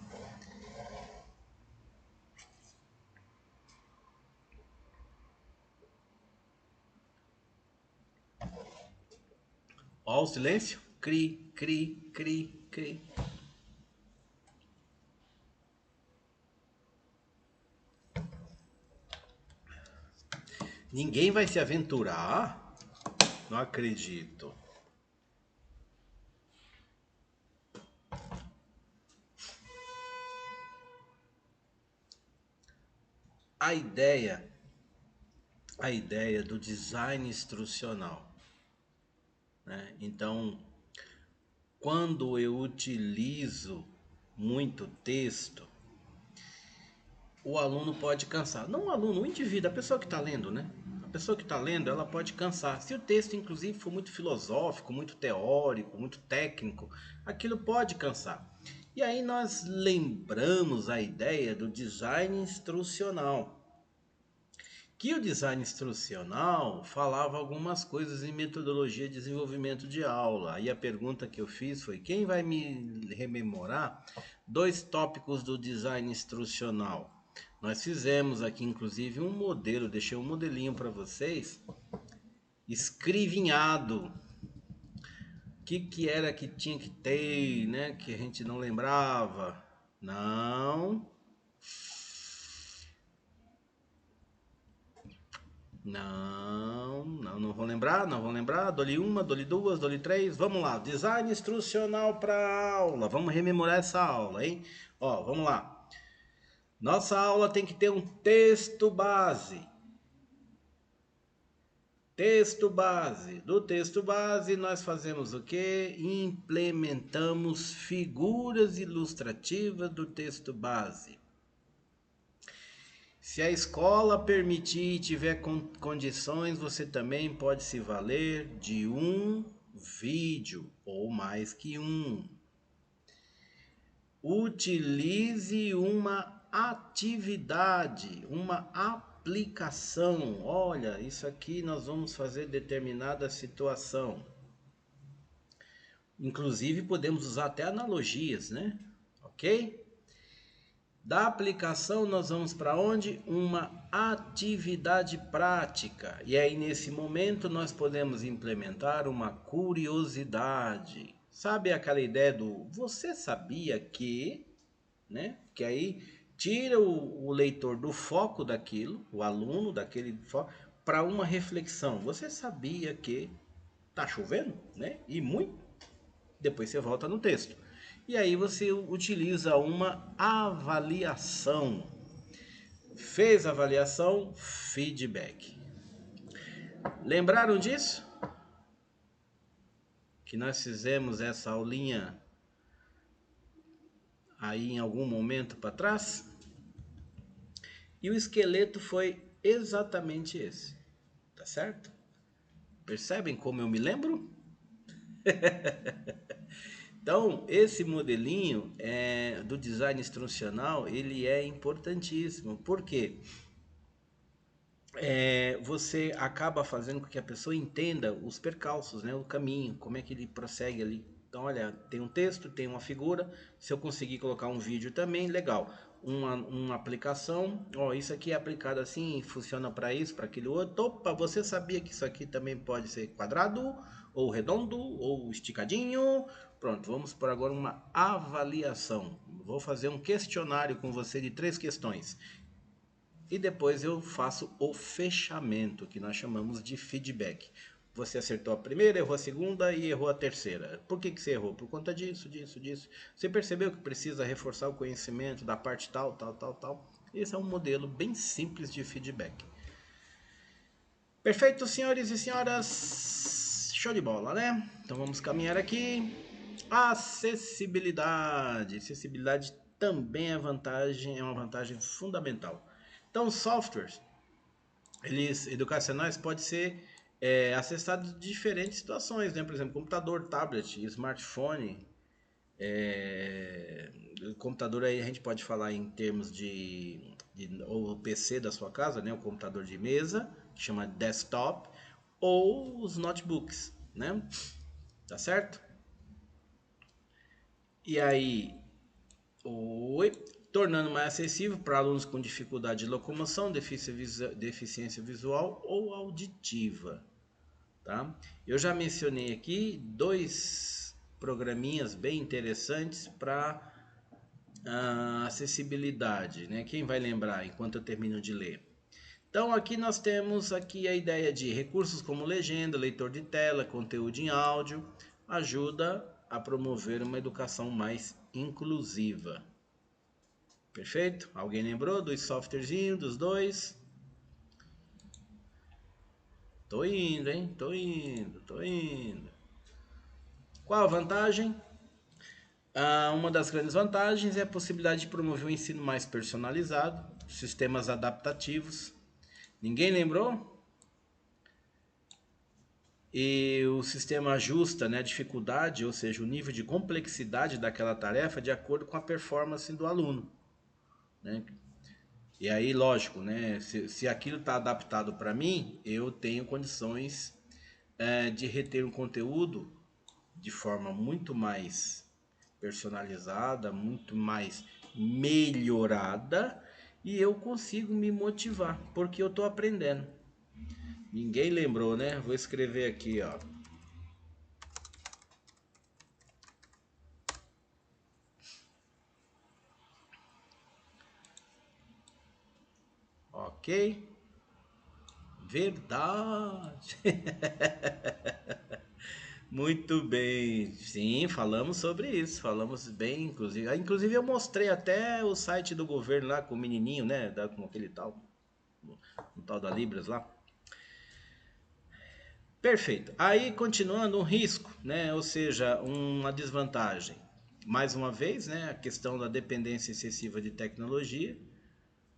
Ó, o silêncio. Cri, cri, cri, cri. Ninguém vai se aventurar? Não acredito. A ideia, a ideia do design instrucional, né? Então, quando eu utilizo muito texto, o aluno pode cansar. Não o aluno, o indivíduo, a pessoa que está lendo, né? A pessoa que está lendo, ela pode cansar. Se o texto, inclusive, for muito filosófico, muito teórico, muito técnico, aquilo pode cansar. E aí nós lembramos a ideia do design instrucional. Que o design instrucional falava algumas coisas em metodologia de desenvolvimento de aula. Aí a pergunta que eu fiz foi: quem vai me rememorar 2 tópicos do design instrucional? Nós fizemos aqui, inclusive, um modelo, deixei um modelinho para vocês, escrivinhado. O que era que tinha que ter, né? Que a gente não lembrava. Não. Não vou lembrar, não vou lembrar. Dou-lhe uma, dou-lhe duas, dou-lhe três. Vamos lá, design instrucional para aula. Vamos rememorar essa aula, hein? Ó, vamos lá. Nossa aula tem que ter um texto base. Texto base. Do texto base nós fazemos o quê? Implementamos figuras ilustrativas do texto base. Se a escola permitir e tiver condições, você também pode se valer de um vídeo ou mais que um. Utilize uma atividade, uma aplicação. Olha, isso aqui nós vamos fazer determinada situação. Inclusive podemos usar até analogias, né? Ok? Da aplicação nós vamos para onde? Uma atividade prática. E aí nesse momento nós podemos implementar uma curiosidade. Sabe aquela ideia do você sabia que, né? Que aí tira o leitor do foco daquilo, o aluno daquele foco, para uma reflexão. Você sabia que tá chovendo, né? E muito. Depois você volta no texto. E aí você utiliza uma avaliação. Fez a avaliação, feedback. Lembraram disso? Que nós fizemos essa aulinha aí em algum momento para trás? E o esqueleto foi exatamente esse. Tá certo? Percebem como eu me lembro? Então, esse modelinho do design instrucional, ele é importantíssimo. Por quê? Você acaba fazendo com que a pessoa entenda os percalços, né? O caminho, como é que ele prossegue ali. Então, olha, tem um texto, tem uma figura, se eu conseguir colocar um vídeo também, legal. Uma aplicação, ó, isso aqui é aplicado assim, funciona para isso, para aquele outro. Opa, você sabia que isso aqui também pode ser quadrado, ou redondo, ou esticadinho? Pronto, vamos por agora uma avaliação. Vou fazer um questionário com você de 3 questões. E depois eu faço o fechamento, que nós chamamos de feedback. Você acertou a primeira, errou a segunda e errou a terceira. Por que você errou? Por conta disso, disso, disso. Você percebeu que precisa reforçar o conhecimento da parte tal, tal, tal, tal. Esse é um modelo bem simples de feedback. Perfeito, senhores e senhoras? Show de bola, né? Então vamos caminhar aqui. Acessibilidade. Acessibilidade também é uma vantagem fundamental. Então, softwares educacionais podem ser acessados de diferentes situações, né? Por exemplo, computador, tablet, smartphone. Computador aí a gente pode falar em termos de ou PC da sua casa, né? O computador de mesa, que chama desktop, ou os notebooks, né? Tá certo? E aí, tornando mais acessível para alunos com dificuldade de locomoção, deficiência visual ou auditiva, tá? Eu já mencionei aqui dois programinhas bem interessantes para acessibilidade, né? Quem vai lembrar enquanto eu termino de ler? Então aqui nós temos aqui a ideia de recursos como legenda, leitor de tela, conteúdo em áudio, ajuda a promover uma educação mais inclusiva. Perfeito? Alguém lembrou dos softwarezinhos, dos dois? Tô indo, hein? Tô indo, tô indo. Qual a vantagem? Uma das grandes vantagens é a possibilidade de promover um ensino mais personalizado, sistemas adaptativos. Ninguém lembrou? E o sistema ajusta, né, a dificuldade, ou seja, o nível de complexidade daquela tarefa de acordo com a performance do aluno, né? E aí, lógico, né, se aquilo está adaptado para mim, eu tenho condições de reter um conteúdo de forma muito mais personalizada, muito mais melhorada, e eu consigo me motivar, porque eu estou aprendendo. Ninguém lembrou, né? Vou escrever aqui, ó. Ok? Verdade. Muito bem. Sim, falamos sobre isso. Falamos bem, inclusive. Inclusive eu mostrei até o site do governo lá com o menininho, né? Com aquele tal, o tal da Libras lá. Perfeito. Aí continuando um risco, né? Ou seja, uma desvantagem. Mais uma vez, né? A questão da dependência excessiva de tecnologia.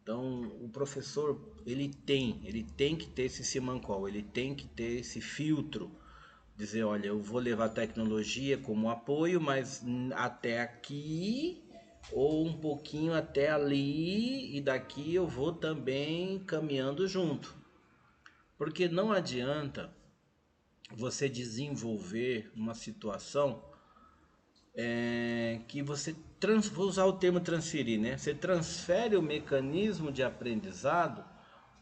Então, o professor, ele tem que ter esse simancol, ele tem que ter esse filtro, dizer, olha, eu vou levar a tecnologia como apoio, mas até aqui ou um pouquinho até ali e daqui eu vou também caminhando junto. Porque não adianta você desenvolver uma situação que você vou usar o termo transferir, né? Você transfere o mecanismo de aprendizado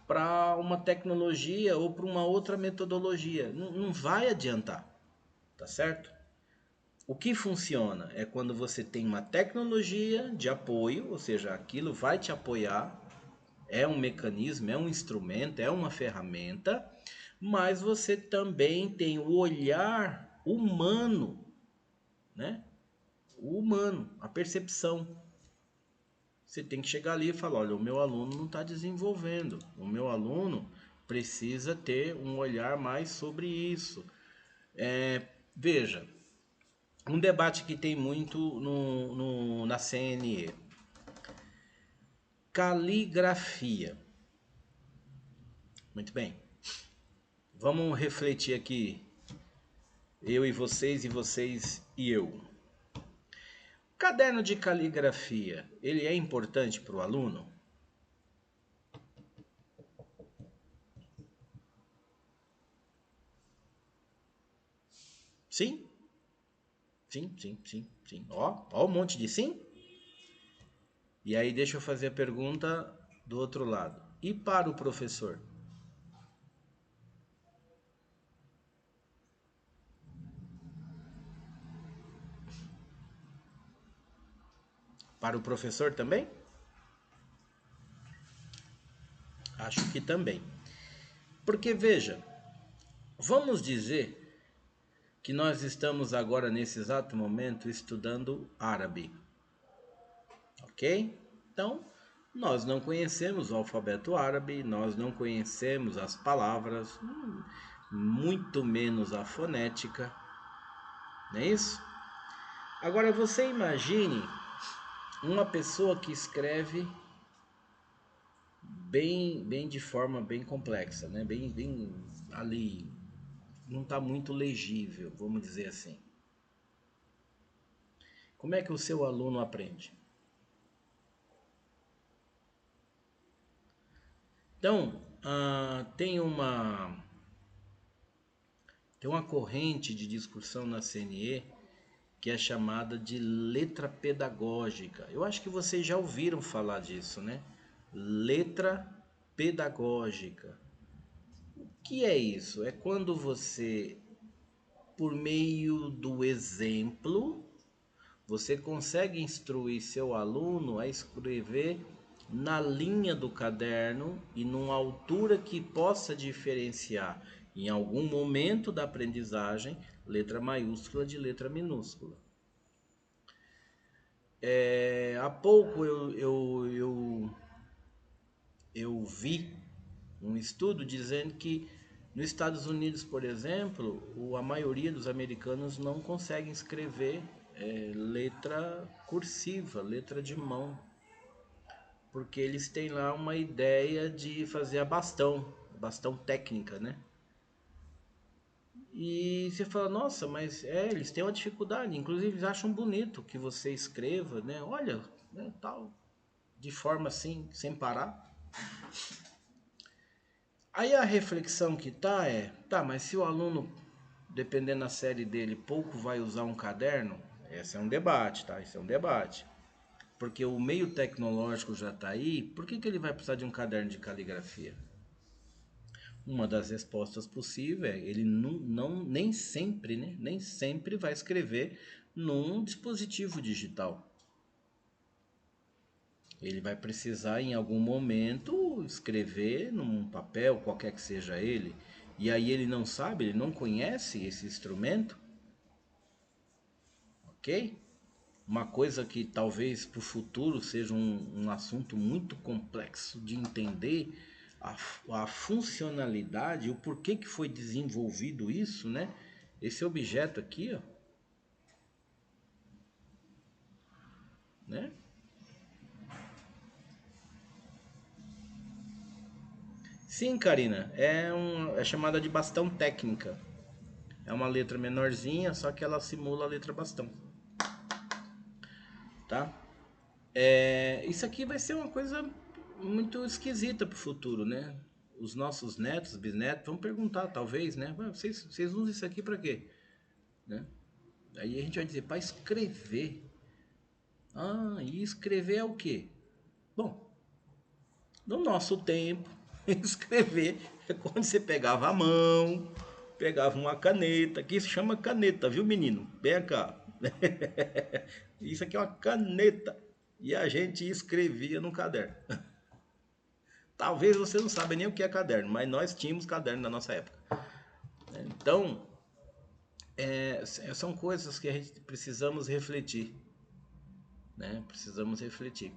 para uma tecnologia ou para uma outra metodologia. Não vai adiantar, tá certo? O que funciona é quando você tem uma tecnologia de apoio, ou seja, aquilo vai te apoiar, é um mecanismo, é um instrumento, é uma ferramenta, mas você também tem o olhar humano, né? O humano, a percepção. Você tem que chegar ali e falar, olha, o meu aluno não está desenvolvendo, o meu aluno precisa ter um olhar mais sobre isso. Veja, um debate que tem muito na CNE, caligrafia. Muito bem, vamos refletir aqui, eu e vocês e eu. Caderno de caligrafia, ele é importante para o aluno? Sim? Sim, sim, sim, sim. Ó um monte de sim. E aí deixa eu fazer a pergunta do outro lado. E para o professor? Para o professor também? Acho que também. Porque veja, Vamos dizer que nós estamos agora, nesse exato momento, estudando árabe, ok? Então, nós não conhecemos o alfabeto árabe, nós não conhecemos as palavras, muito menos a fonética, não é isso? Agora você imagine uma pessoa que escreve bem de forma bem complexa, né? Bem ali, não está muito legível, vamos dizer assim. Como é que o seu aluno aprende? Então, tem uma corrente de discussão na CNE que é chamada de letra pedagógica. Eu acho que vocês já ouviram falar disso, né? Letra pedagógica. O que é isso? É quando você, por meio do exemplo, você consegue instruir seu aluno a escrever na linha do caderno e numa altura que possa diferenciar, em algum momento da aprendizagem, letra maiúscula de letra minúscula. Há pouco eu vi um estudo dizendo que nos Estados Unidos, por exemplo, a maioria dos americanos não conseguem escrever letra cursiva, letra de mão, porque eles têm lá uma ideia de fazer a bastão técnica, né? E você fala, nossa, mas eles têm uma dificuldade, inclusive eles acham bonito que você escreva, né? Olha, né, tal, de forma assim, sem parar. Aí a reflexão que mas se o aluno, dependendo da série dele, pouco vai usar um caderno, esse é um debate, tá? Isso é um debate. Porque o meio tecnológico já está aí, por que ele vai precisar de um caderno de caligrafia? Uma das respostas possíveis é ele nem sempre, né? Nem sempre vai escrever num dispositivo digital. Ele vai precisar em algum momento escrever num papel, qualquer que seja ele, e aí ele não sabe, ele não conhece esse instrumento, ok? Uma coisa que talvez para o futuro seja um assunto muito complexo de entender a funcionalidade, o porquê que foi desenvolvido isso, né? Esse objeto aqui, ó, né? Sim, Karina, é chamada de bastão técnica. É uma letra menorzinha, só que ela simula a letra bastão, tá? Isso aqui vai ser uma coisa muito esquisita pro futuro, né? Os nossos netos, bisnetos, vão perguntar, talvez, né? Vocês usam isso aqui para quê? Né? Aí a gente vai dizer, para escrever. Ah, e escrever é o quê? Bom, no nosso tempo, escrever é quando você pegava a mão, pegava uma caneta, que se chama caneta, viu, menino? Vem cá. Isso aqui é uma caneta. E a gente escrevia no caderno. Talvez você não saiba nem o que é caderno, mas nós tínhamos caderno na nossa época. Então, são coisas que a gente precisamos refletir, né? Precisamos refletir.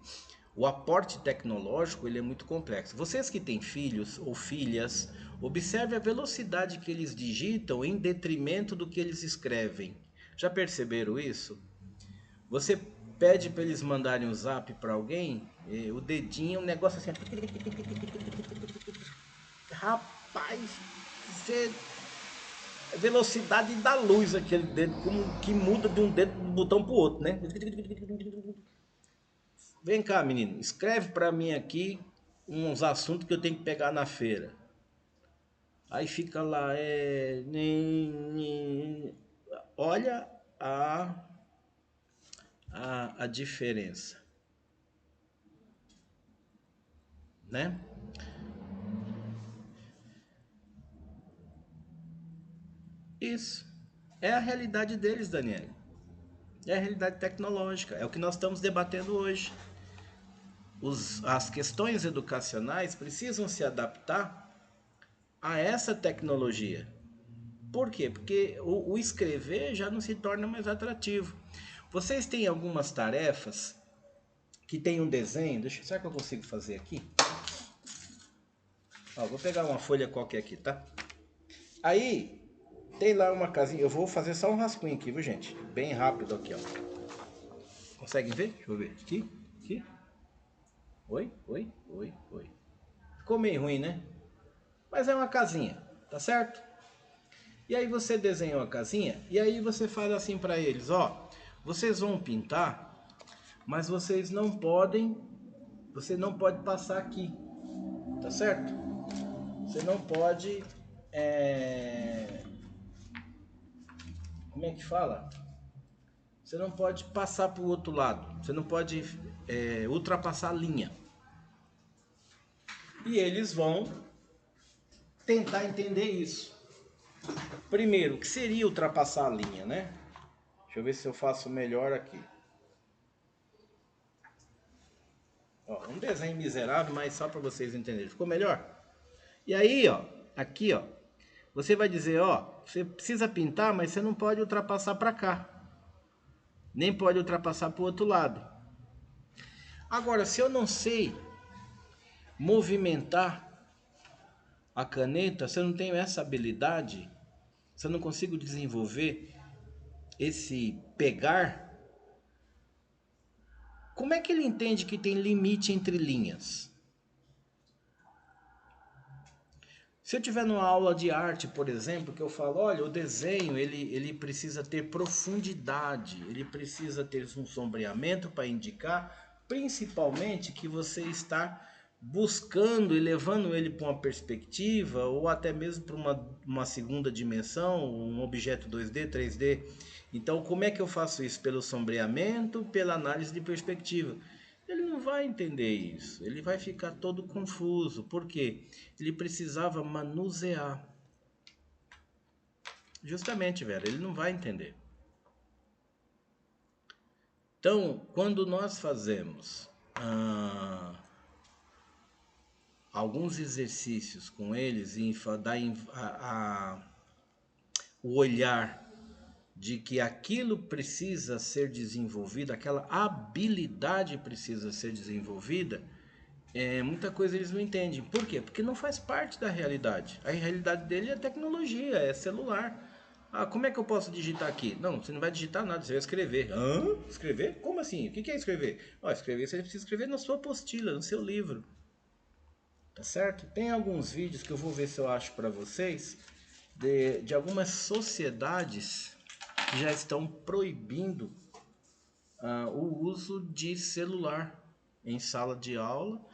O aporte tecnológico ele é muito complexo. Vocês que têm filhos ou filhas, observe a velocidade que eles digitam em detrimento do que eles escrevem. Já perceberam isso? Você pede para eles mandarem um zap para alguém, o dedinho, um negócio assim. Rapaz, você velocidade da luz aquele dedo, como que muda de um dedo do botão pro outro, né? Vem cá, menino, escreve para mim aqui uns assuntos que eu tenho que pegar na feira. Aí fica lá, olha a diferença, né? Isso é a realidade deles, Daniel. É a realidade tecnológica, é o que nós estamos debatendo hoje. As questões educacionais precisam se adaptar a essa tecnologia. Por quê? Porque o escrever já não se torna mais atrativo. Vocês têm algumas tarefas que tem um desenho. Será que eu consigo fazer aqui? Ó, vou pegar uma folha qualquer aqui, tá? Aí, tem lá uma casinha. Eu vou fazer só um rascunho aqui, viu, gente? Bem rápido aqui, ó. Conseguem ver? Deixa eu ver. Aqui, aqui. Oi, oi, oi, oi. Ficou meio ruim, né? Mas é uma casinha, tá certo? E aí você desenha uma casinha e aí você faz assim para eles, ó. Vocês vão pintar, mas vocês não podem, você não pode passar aqui, tá certo? Você não pode, como é que fala? Você não pode passar para o outro lado, você não pode ultrapassar a linha. E eles vão tentar entender isso. Primeiro, o que seria ultrapassar a linha, né? Deixa eu ver se eu faço melhor aqui. Ó, um desenho miserável, mas só para vocês entenderem. Ficou melhor? E aí, ó, aqui, ó, você vai dizer, ó, você precisa pintar, mas você não pode ultrapassar para cá. Nem pode ultrapassar para o outro lado. Agora, se eu não sei movimentar a caneta, se eu não tenho essa habilidade, se eu não consigo desenvolver esse pegar, como é que ele entende que tem limite entre linhas? Se eu tiver numa aula de arte, por exemplo, que eu falo, olha, o desenho ele precisa ter profundidade, ele precisa ter um sombreamento para indicar, principalmente que você está buscando e levando ele para uma perspectiva ou até mesmo para uma segunda dimensão, um objeto 2D, 3D. Então, como é que eu faço isso? Pelo sombreamento, pela análise de perspectiva. Ele não vai entender isso, ele vai ficar todo confuso, porque ele precisava manusear. Justamente, velho, ele não vai entender. Então, quando nós fazemos alguns exercícios com eles e dar o olhar de que aquilo precisa ser desenvolvido, aquela habilidade precisa ser desenvolvida, muita coisa eles não entendem. Por quê? Porque não faz parte da realidade. A realidade dele é tecnologia, é celular. Ah, como é que eu posso digitar aqui? Não, você não vai digitar nada, você vai escrever. Hã? Escrever? Como assim? O que é escrever? Ó, escrever você precisa escrever na sua apostila, no seu livro. Tá certo? Tem alguns vídeos que eu vou ver se eu acho para vocês de algumas sociedades que já estão proibindo o uso de celular em sala de aula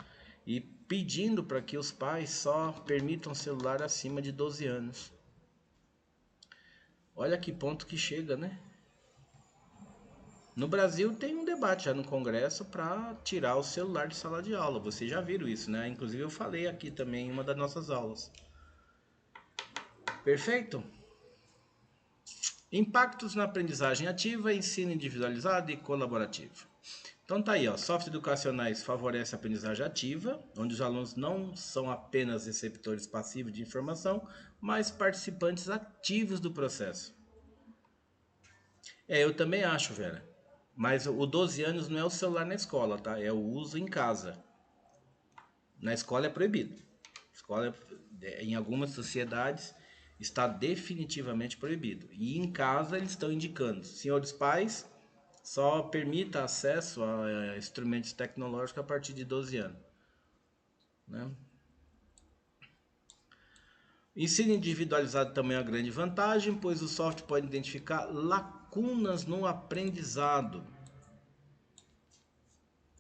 e pedindo para que os pais só permitam celular acima de 12 anos. Olha que ponto que chega, né? No Brasil tem um debate já no Congresso para tirar o celular de sala de aula. Vocês já viram isso, né? Inclusive eu falei aqui também em uma das nossas aulas. Perfeito? Impactos na aprendizagem ativa, ensino individualizado e colaborativo. Então tá aí, ó, softwares educacionais favorecem a aprendizagem ativa, onde os alunos não são apenas receptores passivos de informação, mas participantes ativos do processo. Eu também acho, Vera. Mas o 12 anos não é o celular na escola, tá? É o uso em casa. Na escola é proibido. Escola, em algumas sociedades, está definitivamente proibido. E em casa eles estão indicando, senhores pais, só permita acesso a instrumentos tecnológicos a partir de 12 anos. Né? Ensino individualizado também é uma grande vantagem, pois o software pode identificar lacunas no aprendizado.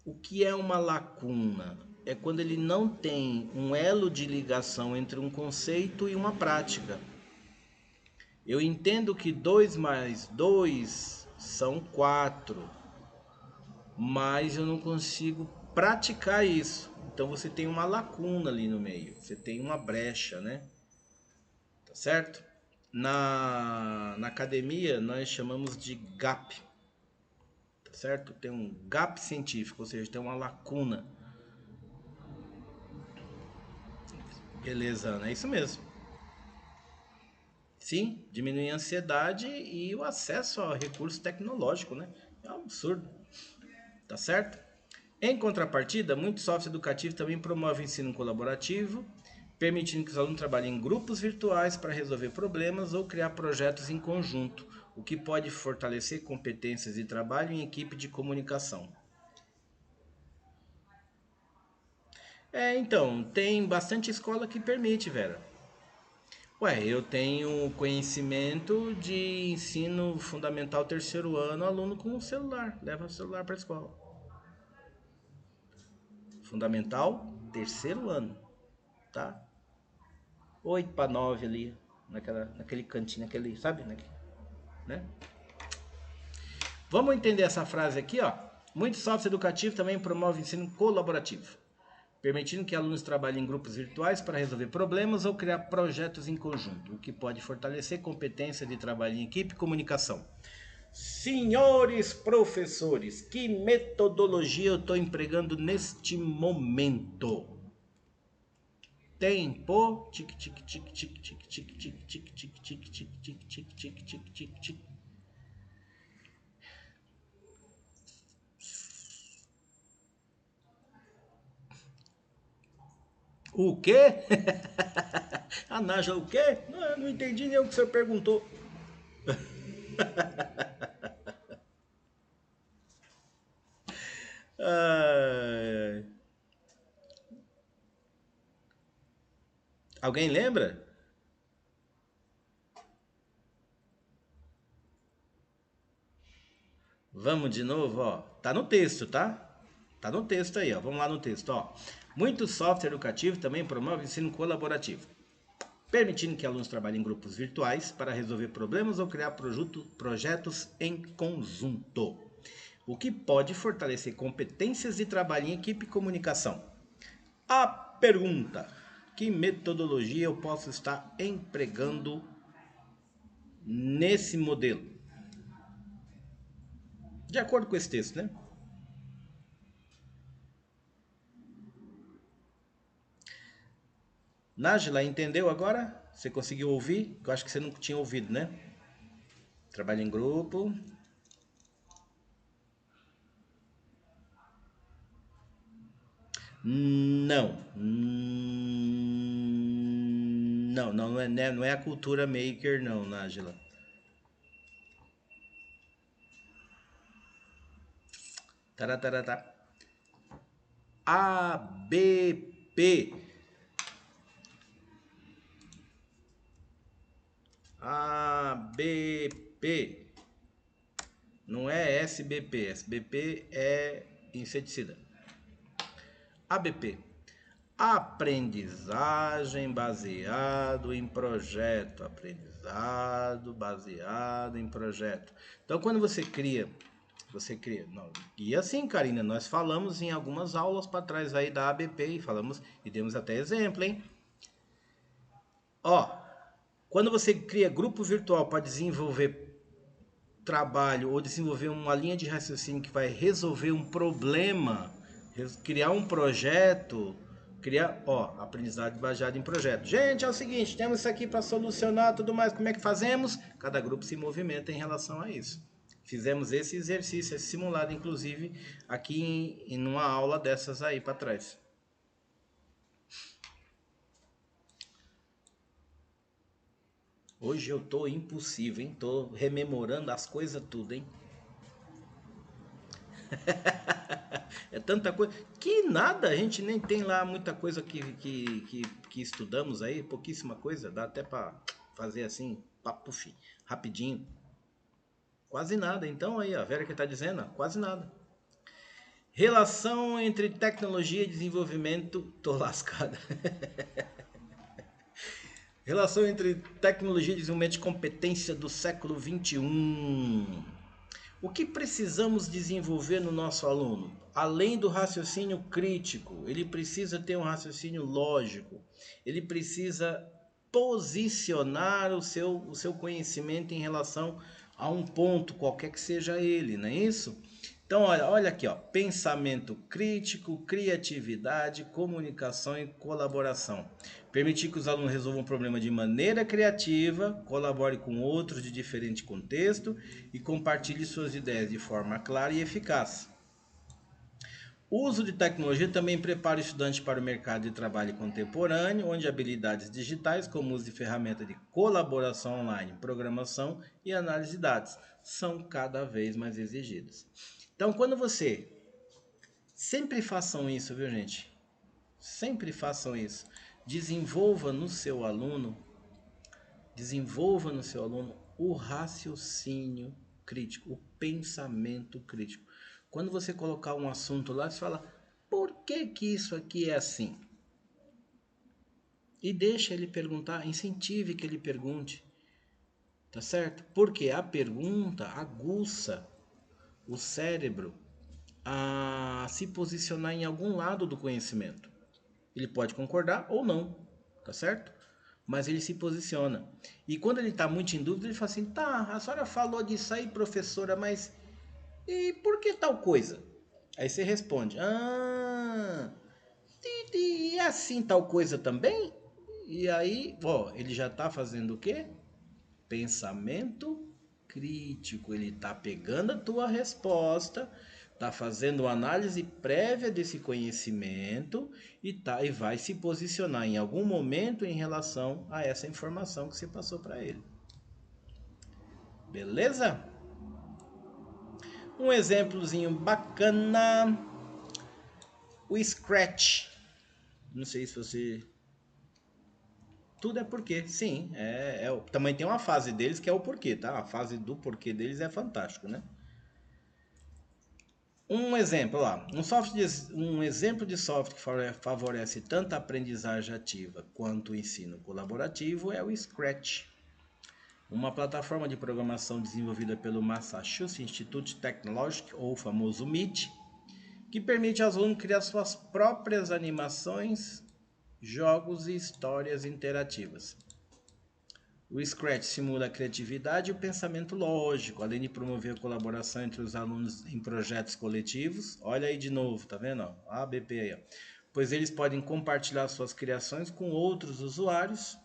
O que é uma lacuna? É quando ele não tem um elo de ligação entre um conceito e uma prática. Eu entendo que 2 mais 2 são 4, mas eu não consigo praticar isso. Então você tem uma lacuna ali no meio, você tem uma brecha, né? Tá certo? Na academia nós chamamos de gap, tá certo? Tem um gap científico, ou seja, tem uma lacuna. Beleza, Ana, é isso mesmo. Sim, diminui a ansiedade e o acesso ao recurso tecnológico, né? É um absurdo, tá certo? Em contrapartida, muitos softwares educativos também promovem ensino colaborativo, permitindo que os alunos trabalhem em grupos virtuais para resolver problemas ou criar projetos em conjunto, o que pode fortalecer competências de trabalho em equipe de comunicação. Então, tem bastante escola que permite, Vera. Ué, eu tenho conhecimento de ensino fundamental terceiro ano, aluno com celular, leva o celular para a escola. Fundamental terceiro ano, tá? 8 para 9 ali, naquele cantinho, naquele, sabe? Né? Vamos entender essa frase aqui, ó. Muitos softwares educativos também promovem ensino colaborativo, permitindo que alunos trabalhem em grupos virtuais para resolver problemas ou criar projetos em conjunto, o que pode fortalecer competência de trabalho em equipe e comunicação. Senhores professores, que metodologia eu estou empregando neste momento? Tempo, tic tic tic tic tic tic tic tic tic tic tic tic tic tic tic tic tic. O quê? A Nájila, o quê? Não entendi nem o que o senhor perguntou. Ah, alguém lembra? Vamos de novo, ó. Tá no texto, tá? Tá no texto aí, ó. Vamos lá no texto, ó. Muitos softwares educativos também promovem ensino colaborativo, permitindo que alunos trabalhem em grupos virtuais para resolver problemas ou criar projetos em conjunto, o que pode fortalecer competências de trabalho em equipe e comunicação. A pergunta: que metodologia eu posso estar empregando nesse modelo? De acordo com esse texto, né? Nájila, entendeu agora? Você conseguiu ouvir? Eu acho que você não tinha ouvido, né? Trabalho em grupo. Não. Não é a cultura maker, não, Nájila. Taratata. ABP. ABP. Não é SBP. SBP é inseticida. ABP. Aprendizagem baseado em projeto. Aprendizado baseado em projeto. Então, quando você cria. Não, e assim, Karina, nós falamos em algumas aulas para trás aí da ABP e falamos e demos até exemplo, hein? Ó, quando você cria grupo virtual para desenvolver trabalho ou desenvolver uma linha de raciocínio que vai resolver um problema, criar um projeto, aprendizagem baseada em projeto. Gente, é o seguinte, temos isso aqui para solucionar tudo mais, como é que fazemos? Cada grupo se movimenta em relação a isso. Fizemos esse exercício, esse simulado, inclusive, aqui em uma aula dessas aí para trás. Hoje eu tô impossível, hein? Tô rememorando as coisas tudo, hein? É tanta coisa. Que nada, a gente nem tem lá muita coisa que estudamos aí, pouquíssima coisa. Dá até para fazer assim, papo rapidinho. Quase nada. Então aí, a Vera que tá dizendo, quase nada. Relação entre tecnologia e desenvolvimento. Tô lascada. Relação entre tecnologia e desenvolvimento de competência do século XXI. O que precisamos desenvolver no nosso aluno? Além do raciocínio crítico, ele precisa ter um raciocínio lógico. Ele precisa posicionar o seu conhecimento em relação a um ponto, qualquer que seja ele, não é isso? Então, olha aqui, ó, pensamento crítico, criatividade, comunicação e colaboração. Permitir que os alunos resolvam um problema de maneira criativa, colabore com outros de diferente contexto e compartilhe suas ideias de forma clara e eficaz. O uso de tecnologia também prepara o estudante para o mercado de trabalho contemporâneo, onde habilidades digitais, como o uso de ferramentas de colaboração online, programação e análise de dados, são cada vez mais exigidas. Então, quando você... Sempre façam isso, viu, gente? Sempre façam isso. Desenvolva no seu aluno o raciocínio crítico, o pensamento crítico. Quando você colocar um assunto lá, você fala, por que que isso aqui é assim? E deixa ele perguntar, incentive que ele pergunte, tá certo? Porque a pergunta aguça o cérebro a se posicionar em algum lado do conhecimento. Ele pode concordar ou não, tá certo? Mas ele se posiciona. E quando ele está muito em dúvida, ele fala assim, tá, a senhora falou disso aí, professora, mas e por que tal coisa? Aí você responde, e é assim tal coisa também? E aí, ó, ele já está fazendo o quê? Pensamento crítico. Ele está pegando a tua resposta, está fazendo uma análise prévia desse conhecimento e vai se posicionar em algum momento em relação a essa informação que você passou para ele. Beleza? Um exemplozinho bacana, o Scratch. Não sei se você... Tudo é porquê, sim. Também tem uma fase deles que é o porquê, tá? A fase do porquê deles é fantástico, né? Um exemplo lá, um exemplo de software que favorece tanto a aprendizagem ativa quanto o ensino colaborativo é o Scratch, uma plataforma de programação desenvolvida pelo Massachusetts Institute Technological, ou famoso MIT, que permite aos alunos criar suas próprias animações, jogos e histórias interativas. O Scratch simula a criatividade e o pensamento lógico, além de promover a colaboração entre os alunos em projetos coletivos. Olha aí de novo, tá vendo? ABP aí, ó. Pois eles podem compartilhar suas criações com outros usuários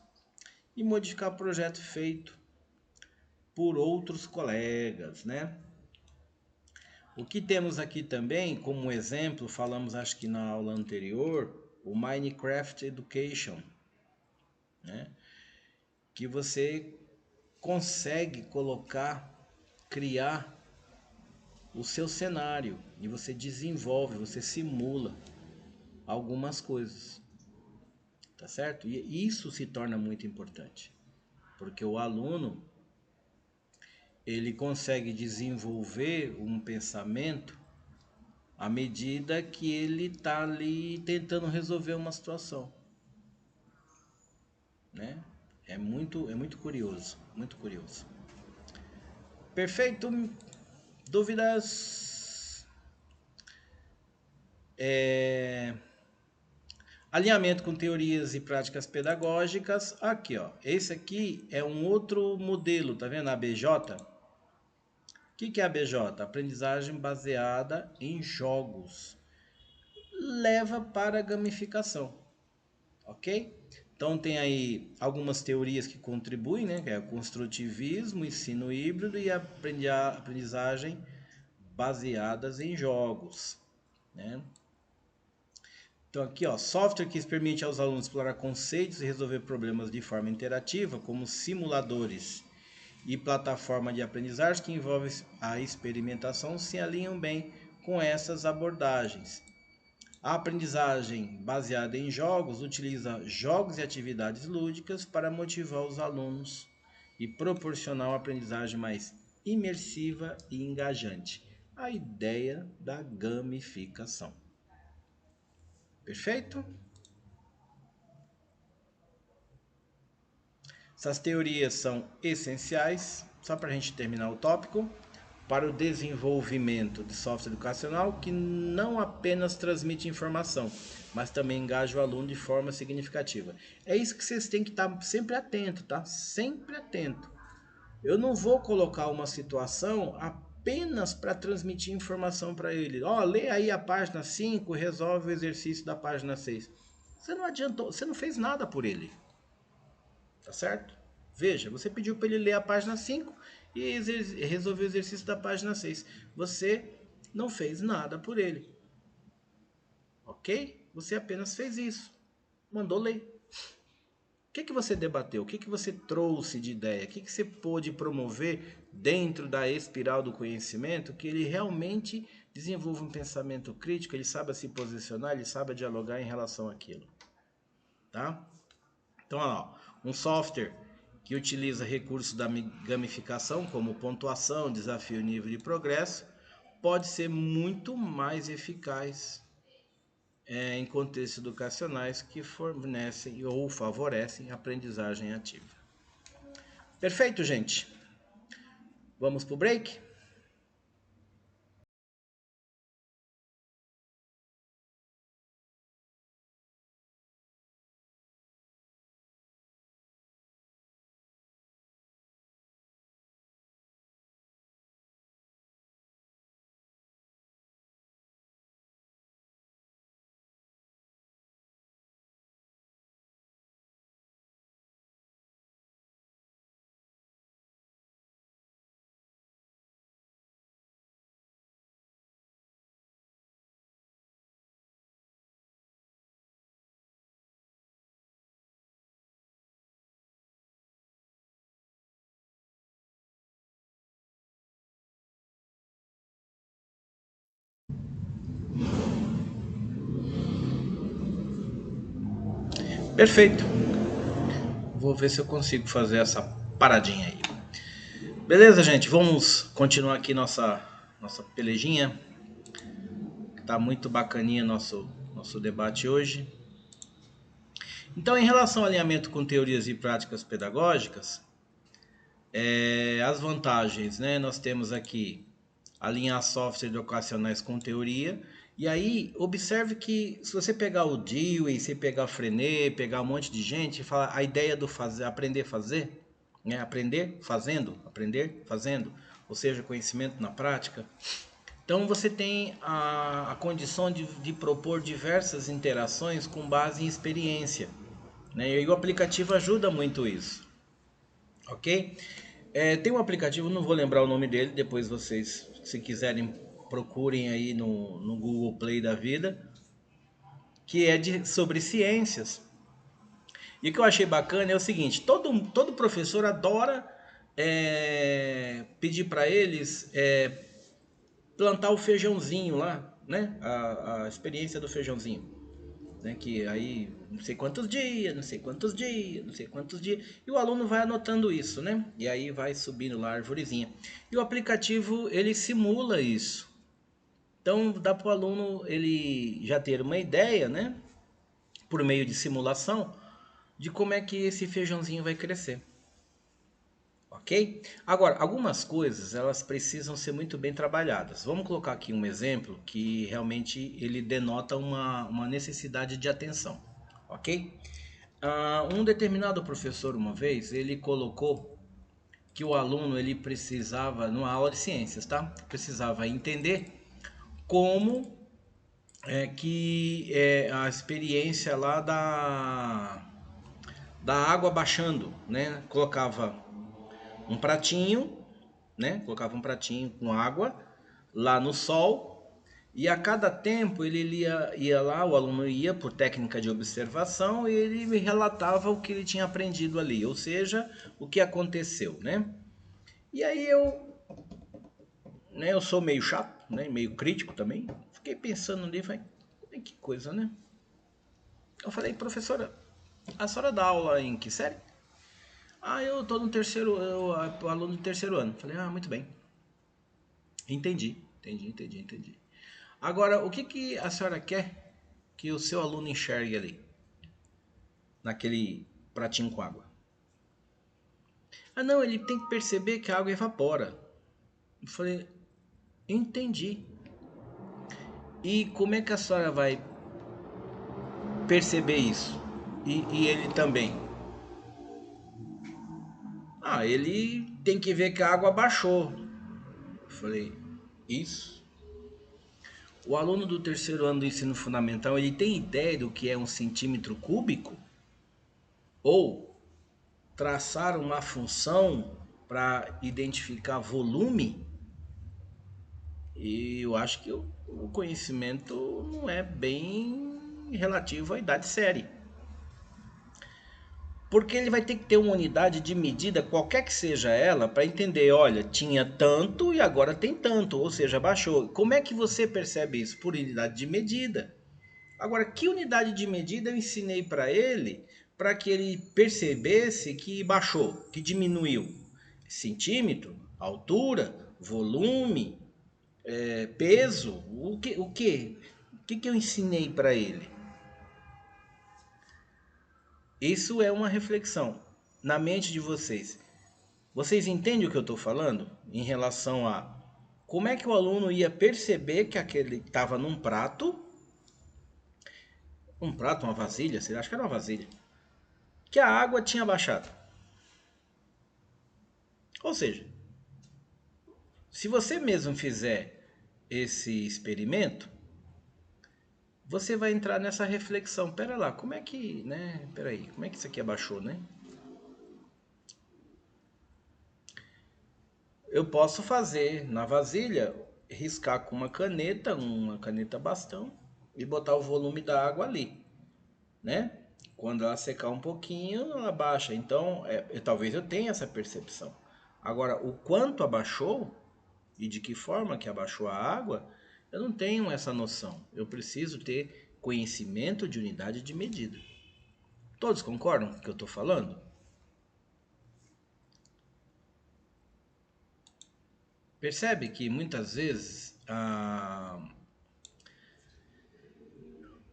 e modificar o projeto feito por outros colegas, né? O que temos aqui também, como exemplo, falamos acho que na aula anterior, o Minecraft Education, né? Que você consegue criar o seu cenário e você desenvolve, você simula algumas coisas, tá certo? E isso se torna muito importante, porque o aluno ele consegue desenvolver um pensamento à medida que ele está ali tentando resolver uma situação, né? É muito curioso, muito curioso. Perfeito? Dúvidas? Alinhamento com teorias e práticas pedagógicas. Aqui, ó. Esse aqui é um outro modelo, tá vendo? A ABJ. O que é a ABJ? Aprendizagem baseada em jogos. Leva para a gamificação, ok? Então tem aí algumas teorias que contribuem, né? Que é o construtivismo, ensino híbrido e aprendizagem baseadas em jogos, né? Então aqui, ó, software que permite aos alunos explorar conceitos e resolver problemas de forma interativa, como simuladores e plataforma de aprendizagem que envolve a experimentação, se alinham bem com essas abordagens. A aprendizagem baseada em jogos utiliza jogos e atividades lúdicas para motivar os alunos e proporcionar uma aprendizagem mais imersiva e engajante. A ideia da gamificação. Perfeito? Essas teorias são essenciais, só para a gente terminar o tópico, para o desenvolvimento de software educacional que não apenas transmite informação, mas também engaja o aluno de forma significativa. É isso que vocês têm que estar sempre atento, tá? Sempre atento. Eu não vou colocar uma situação apenas para transmitir informação para ele. Ó, lê aí a página 5, resolve o exercício da página 6. Você não adiantou, você não fez nada por ele. Tá certo? Veja, você pediu para ele ler a página 5 e resolver o exercício da página 6. Você não fez nada por ele. Ok? Você apenas fez isso. Mandou ler. O que você debateu? O que você trouxe de ideia? O que você pôde promover dentro da espiral do conhecimento que ele realmente desenvolva um pensamento crítico, ele saiba se posicionar, ele saiba dialogar em relação àquilo. Tá? Então, ó, um software que utiliza recursos da gamificação, como pontuação, desafio, nível de progresso, pode ser muito mais eficaz em contextos educacionais que fornecem ou favorecem a aprendizagem ativa. Perfeito, gente? Vamos pro break? Perfeito. Vou ver se eu consigo fazer essa paradinha aí. Beleza, gente? Vamos continuar aqui nossa pelejinha. Tá muito bacaninha nosso debate hoje. Então, em relação ao alinhamento com teorias e práticas pedagógicas, as vantagens, né? Nós temos aqui alinhar softwares educacionais com teoria. E aí, observe que se você pegar o Dewey, se pegar o Frenet, pegar um monte de gente, fala a ideia do fazer, aprender a fazer, né? Aprender fazendo, ou seja, conhecimento na prática. Então você tem a condição de propor diversas interações com base em experiência, né? E o aplicativo ajuda muito isso, ok? Tem um aplicativo, não vou lembrar o nome dele, depois vocês, se quiserem, procurem aí no Google Play da vida, que é sobre ciências. E o que eu achei bacana é o seguinte, todo professor adora pedir para eles plantar o feijãozinho lá, né? A experiência do feijãozinho. Né? Que aí não sei quantos dias, não sei quantos dias, não sei quantos dias. E o aluno vai anotando isso, né? E aí vai subindo lá a arvorezinha. E o aplicativo, ele simula isso. Então dá para o aluno ele já ter uma ideia, né? Por meio de simulação, de como é que esse feijãozinho vai crescer. Ok? Agora, algumas coisas elas precisam ser muito bem trabalhadas. Vamos colocar aqui um exemplo que realmente ele denota uma necessidade de atenção. Ok? Um determinado professor uma vez ele colocou que o aluno ele precisava, numa aula de ciências, tá? Precisava entender como a experiência lá da água baixando, né? Colocava um pratinho, né? Colocava um pratinho com água lá no sol e a cada tempo ele ia lá, o aluno ia por técnica de observação e ele me relatava o que ele tinha aprendido ali, ou seja, o que aconteceu, né? E aí eu sou meio chato, né? Meio crítico também. Fiquei pensando ali, falei, que coisa, né? Eu falei, professora, a senhora dá aula em que série? Ah, eu tô no terceiro, aluno do terceiro ano. Falei, muito bem. Entendi. Agora, o que a senhora quer que o seu aluno enxergue ali? Naquele pratinho com água. Ah, não, ele tem que perceber que a água evapora. Eu falei, entendi. E como é que a senhora vai perceber isso? E ele também? Ah, ele tem que ver que a água baixou. Eu falei, isso? O aluno do terceiro ano do ensino fundamental, ele tem ideia do que é 1 cm cúbico? Ou traçar uma função para identificar volume? E eu acho que o conhecimento não é bem relativo à idade séria. Porque ele vai ter que ter uma unidade de medida, qualquer que seja ela, para entender, olha, tinha tanto e agora tem tanto, ou seja, baixou. Como é que você percebe isso? Por unidade de medida. Agora, que unidade de medida eu ensinei para que ele percebesse que baixou, que diminuiu? Centímetro, altura, volume, peso, o que? O que eu ensinei para ele? Isso é uma reflexão na mente de vocês. Vocês entendem o que eu estou falando em relação a como é que o aluno ia perceber que aquele estava num prato, uma vasilha, você acha que era uma vasilha, que a água tinha baixado. Ou seja, se você mesmo fizer esse experimento, você vai entrar nessa reflexão. Pera lá, como é que, né? Pera aí, como é que isso aqui abaixou, né? Eu posso fazer na vasilha, riscar com uma caneta bastão e botar o volume da água ali, né? Quando ela secar um pouquinho, ela baixa. Então, talvez eu tenha essa percepção. Agora, o quanto abaixou e de que forma que abaixou a água, eu não tenho essa noção. Eu preciso ter conhecimento de unidade de medida. Todos concordam com o que eu estou falando? Percebe que muitas vezes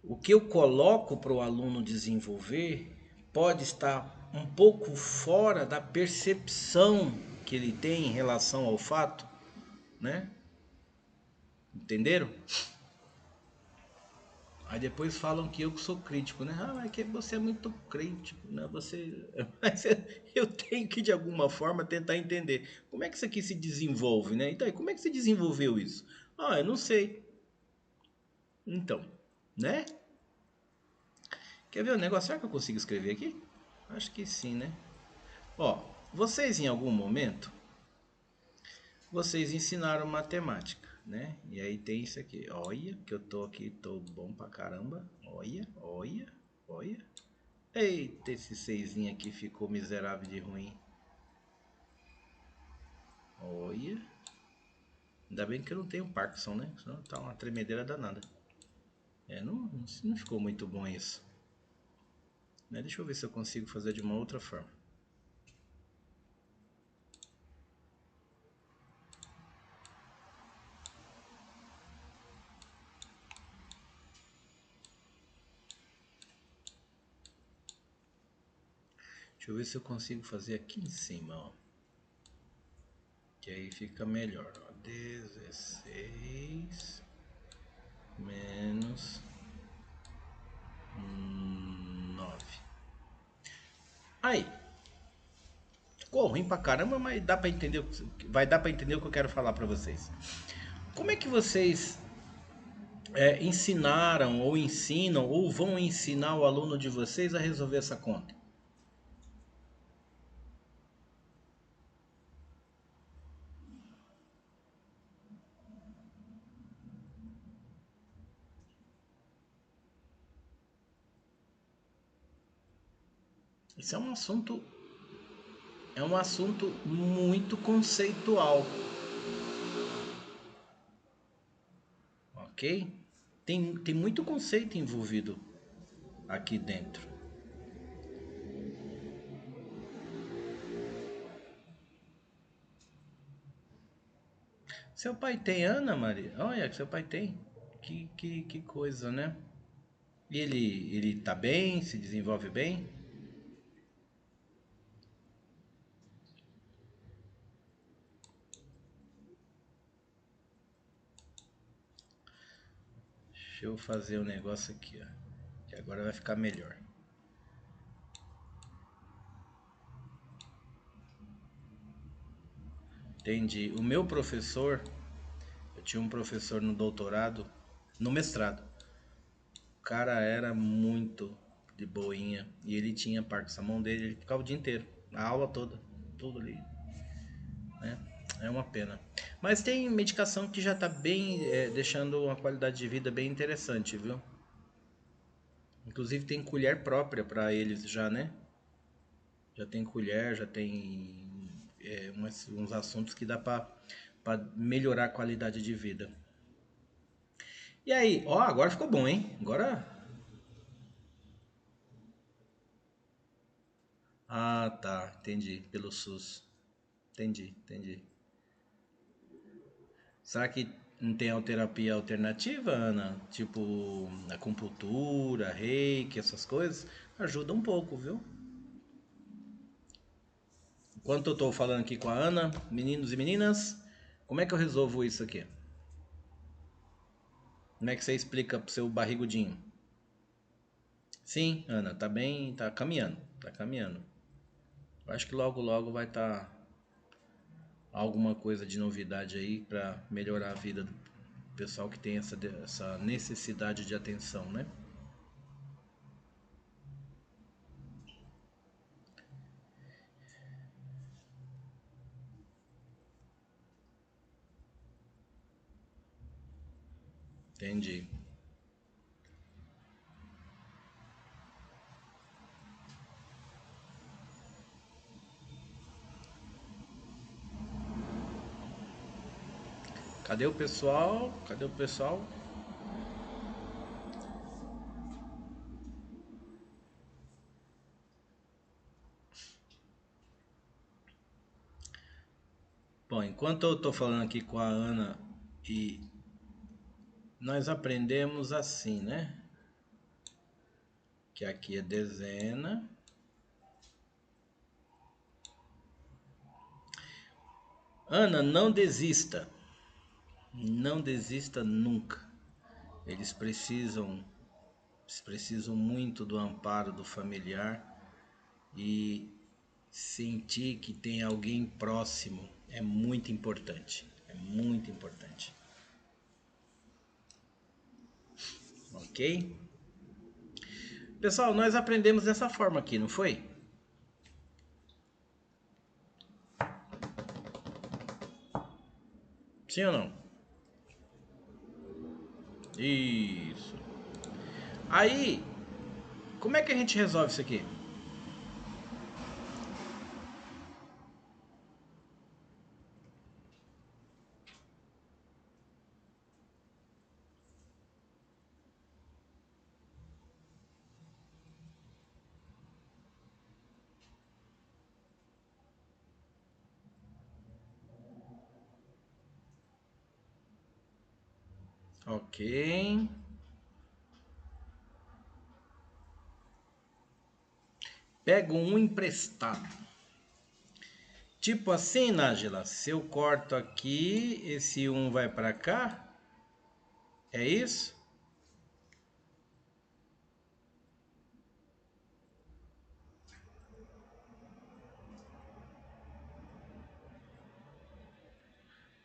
o que eu coloco para o aluno desenvolver pode estar um pouco fora da percepção que ele tem em relação ao fato, né? Entenderam? Aí depois falam que eu sou crítico, né? Ah, é que você é muito crítico, né? Você... Mas eu tenho que, de alguma forma, tentar entender. Como é que isso aqui se desenvolve, né? Então, como é que você desenvolveu isso? Ah, eu não sei. Então, né? Quer ver o negócio? Será que eu consigo escrever aqui? Acho que sim, né? Ó, vocês em algum momento, vocês ensinaram matemática, né? E aí tem isso aqui. Olha, que eu tô aqui, tô bom pra caramba. Olha, olha, olha. Eita, esse seisinho aqui ficou miserável de ruim. Olha. Ainda bem que eu não tenho Parkinson, né? Senão tá uma tremedeira danada. Não ficou muito bom isso. Né? Deixa eu ver se eu consigo fazer de uma outra forma. Deixa eu ver se eu consigo fazer aqui em cima, ó. Que aí fica melhor, ó. 16 menos 9. Aí, ficou ruim pra caramba, mas dá pra entender, vai dar pra entender o que eu quero falar pra vocês. Como é que vocês ensinaram ou ensinam ou vão ensinar o aluno de vocês a resolver essa conta? Isso é um assunto muito conceitual, ok? Tem muito conceito envolvido aqui dentro. Seu pai tem, Ana Maria? Olha, que seu pai tem. Que coisa, né? E ele tá bem, se desenvolve bem? Deixa eu fazer um negócio aqui, ó. Que agora vai ficar melhor. Entendi. O meu professor, eu tinha um professor no doutorado no mestrado. O cara era muito de boinha e ele tinha Parkinson dele, ele ficava o dia inteiro, a aula toda, tudo ali, né? É uma pena. Mas tem medicação que já tá bem, deixando uma qualidade de vida bem interessante, viu? Inclusive tem colher própria para eles já, né? Já tem colher, já tem uns assuntos que dá para melhorar a qualidade de vida. E aí, ó, agora ficou bom, hein? Agora. Ah, tá, entendi. Pelo SUS. Entendi, entendi. Será que não tem terapia alternativa, Ana? Tipo, acupuntura, reiki, essas coisas? Ajuda um pouco, viu? Enquanto eu tô falando aqui com a Ana, meninos e meninas, como é que eu resolvo isso aqui? Como é que você explica pro seu barrigudinho? Sim, Ana, tá bem, tá caminhando, tá caminhando. Eu acho que logo logo vai estar alguma coisa de novidade aí para melhorar a vida do pessoal que tem essa necessidade de atenção, né? Entendi. Cadê o pessoal? Cadê o pessoal? Bom, enquanto eu tô falando aqui com a Ana e nós aprendemos assim, né? Que aqui é dezena. Ana, não desista. Não desista nunca. Eles precisam muito do amparo do familiar e sentir que tem alguém próximo é muito importante. É muito importante. Ok? Pessoal, nós aprendemos dessa forma aqui, não foi? Sim ou não? Isso. Aí, como é que a gente resolve isso aqui? Ok. Pego um emprestado. Tipo assim, Nájila, se eu corto aqui, esse um vai para cá, é isso?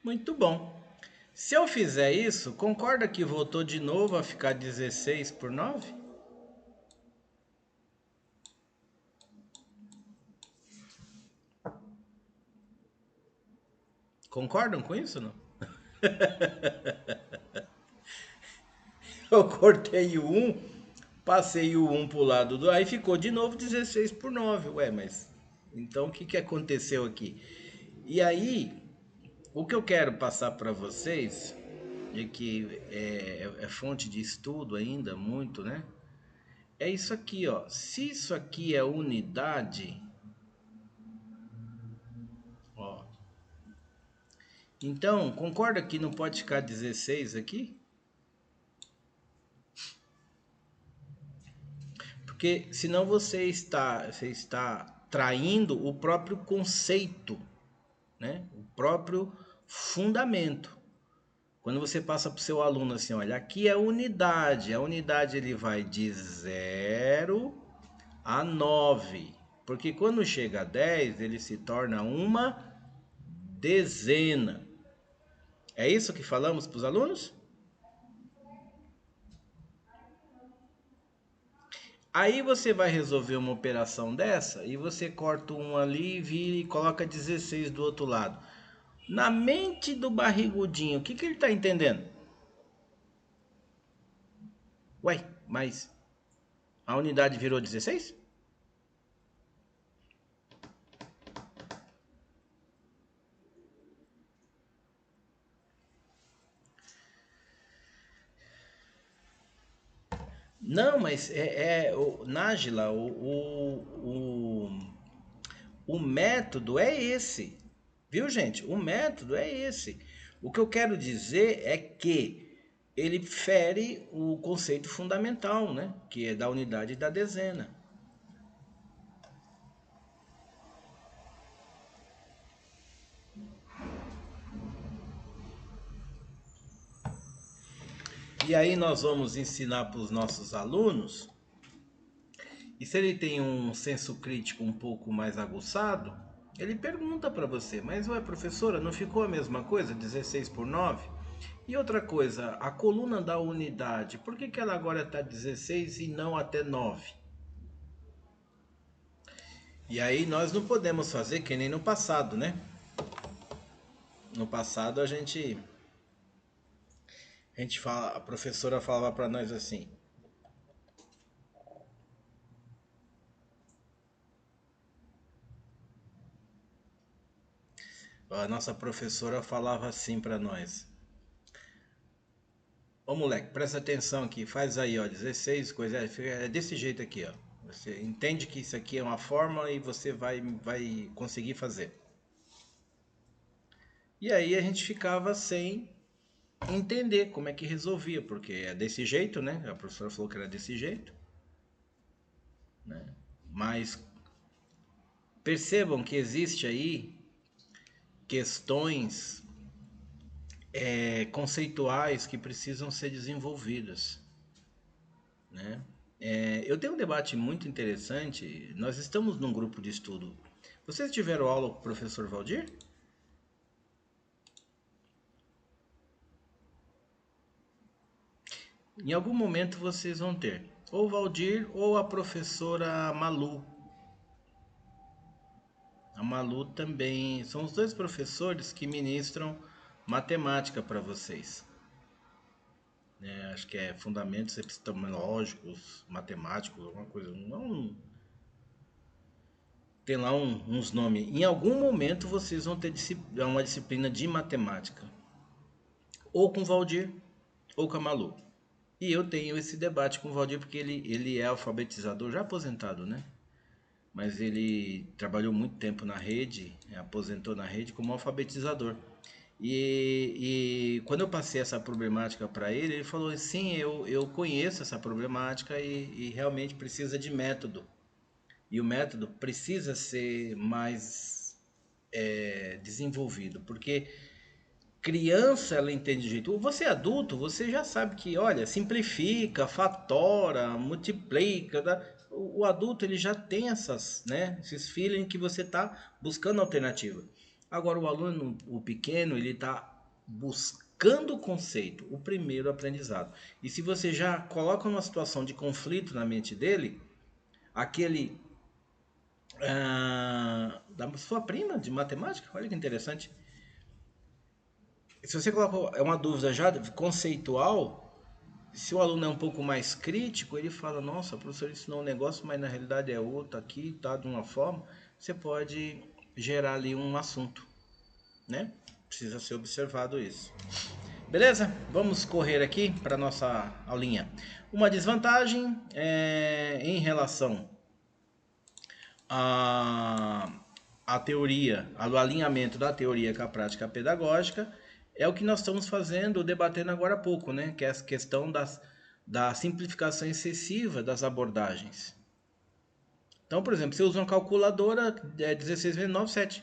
Muito bom. Se eu fizer isso, concorda que voltou de novo a ficar 16 por 9? Concordam com isso, não? Eu cortei o 1, passei o 1 pro lado do... Aí ficou de novo 16 por 9. Ué, mas... Então o que, que aconteceu aqui? E aí, o que eu quero passar para vocês, e que é fonte de estudo ainda, muito, né? É isso aqui, ó. Se isso aqui é unidade, ó. Então, concorda que não pode ficar 16 aqui? Porque senão você está traindo o próprio conceito, né? O próprio fundamento. Quando você passa para o seu aluno assim, olha, aqui é unidade. A unidade ele vai de 0 a 9. Porque quando chega a 10, ele se torna uma dezena. É isso que falamos para os alunos? Aí você vai resolver uma operação dessa e você corta um ali, vira e coloca 16 do outro lado. Na mente do barrigudinho, o que ele está entendendo? Ué, mas a unidade virou 16? Não, mas Nájila, o método é esse. Viu, gente? O método é esse. O que eu quero dizer é que ele fere o conceito fundamental, né? Que é da unidade e da dezena. E aí nós vamos ensinar para os nossos alunos. E se ele tem um senso crítico um pouco mais aguçado, ele pergunta para você, mas ué, professora, não ficou a mesma coisa, 16 por 9? E outra coisa, a coluna da unidade, por que ela agora está 16 e não até 9? E aí nós não podemos fazer que nem no passado, né? No passado a gente fala, a professora falava para nós assim: a nossa professora falava assim para nós: ô moleque, presta atenção aqui, faz aí, ó, 16 coisas, é desse jeito aqui, ó. Você entende que isso aqui é uma forma e você vai conseguir fazer. E aí a gente ficava sem entender como é que resolvia, porque é desse jeito, né? A professora falou que era desse jeito, né? Mas percebam que existe aí questões conceituais que precisam ser desenvolvidas, né? Eu tenho um debate muito interessante. Nós estamos num grupo de estudo. Vocês tiveram aula com o professor Valdir? Em algum momento vocês vão ter ou o Valdir ou a professora Malu. A Malu também são os dois professores que ministram matemática para vocês. Acho que é fundamentos epistemológicos, matemáticos, alguma coisa. Não, tem lá uns nomes. Em algum momento vocês vão ter uma disciplina de matemática. Ou com o Valdir, ou com a Malu. E eu tenho esse debate com o Valdir porque ele é alfabetizador, já aposentado, né? Mas ele trabalhou muito tempo na rede, aposentou na rede como alfabetizador. E quando eu passei essa problemática para ele, ele falou: sim, eu conheço essa problemática e realmente precisa de método. E o método precisa ser mais desenvolvido, porque criança ela entende de jeito. Você é adulto, você já sabe que, olha, simplifica, fatora, multiplica. O adulto ele já tem esses feeling que você está buscando alternativa. Agora o aluno, o pequeno, ele está buscando o conceito, o primeiro aprendizado. E se você já coloca uma situação de conflito na mente dele, aquele da sua prima de matemática, olha que interessante. Se você coloca uma dúvida já conceitual, se o aluno é um pouco mais crítico, ele fala: nossa, o professor ensinou um negócio, mas na realidade é outro aqui, tá de uma forma. Você pode gerar ali um assunto, né? Precisa ser observado isso. Beleza? Vamos correr aqui para nossa aulinha. Uma desvantagem em relação a, a teoria, ao alinhamento da teoria com a prática pedagógica, é o que nós estamos fazendo, debatendo agora há pouco, né? Que é a questão da simplificação excessiva das abordagens. Então, por exemplo, você usa uma calculadora 16 vezes 9, 7.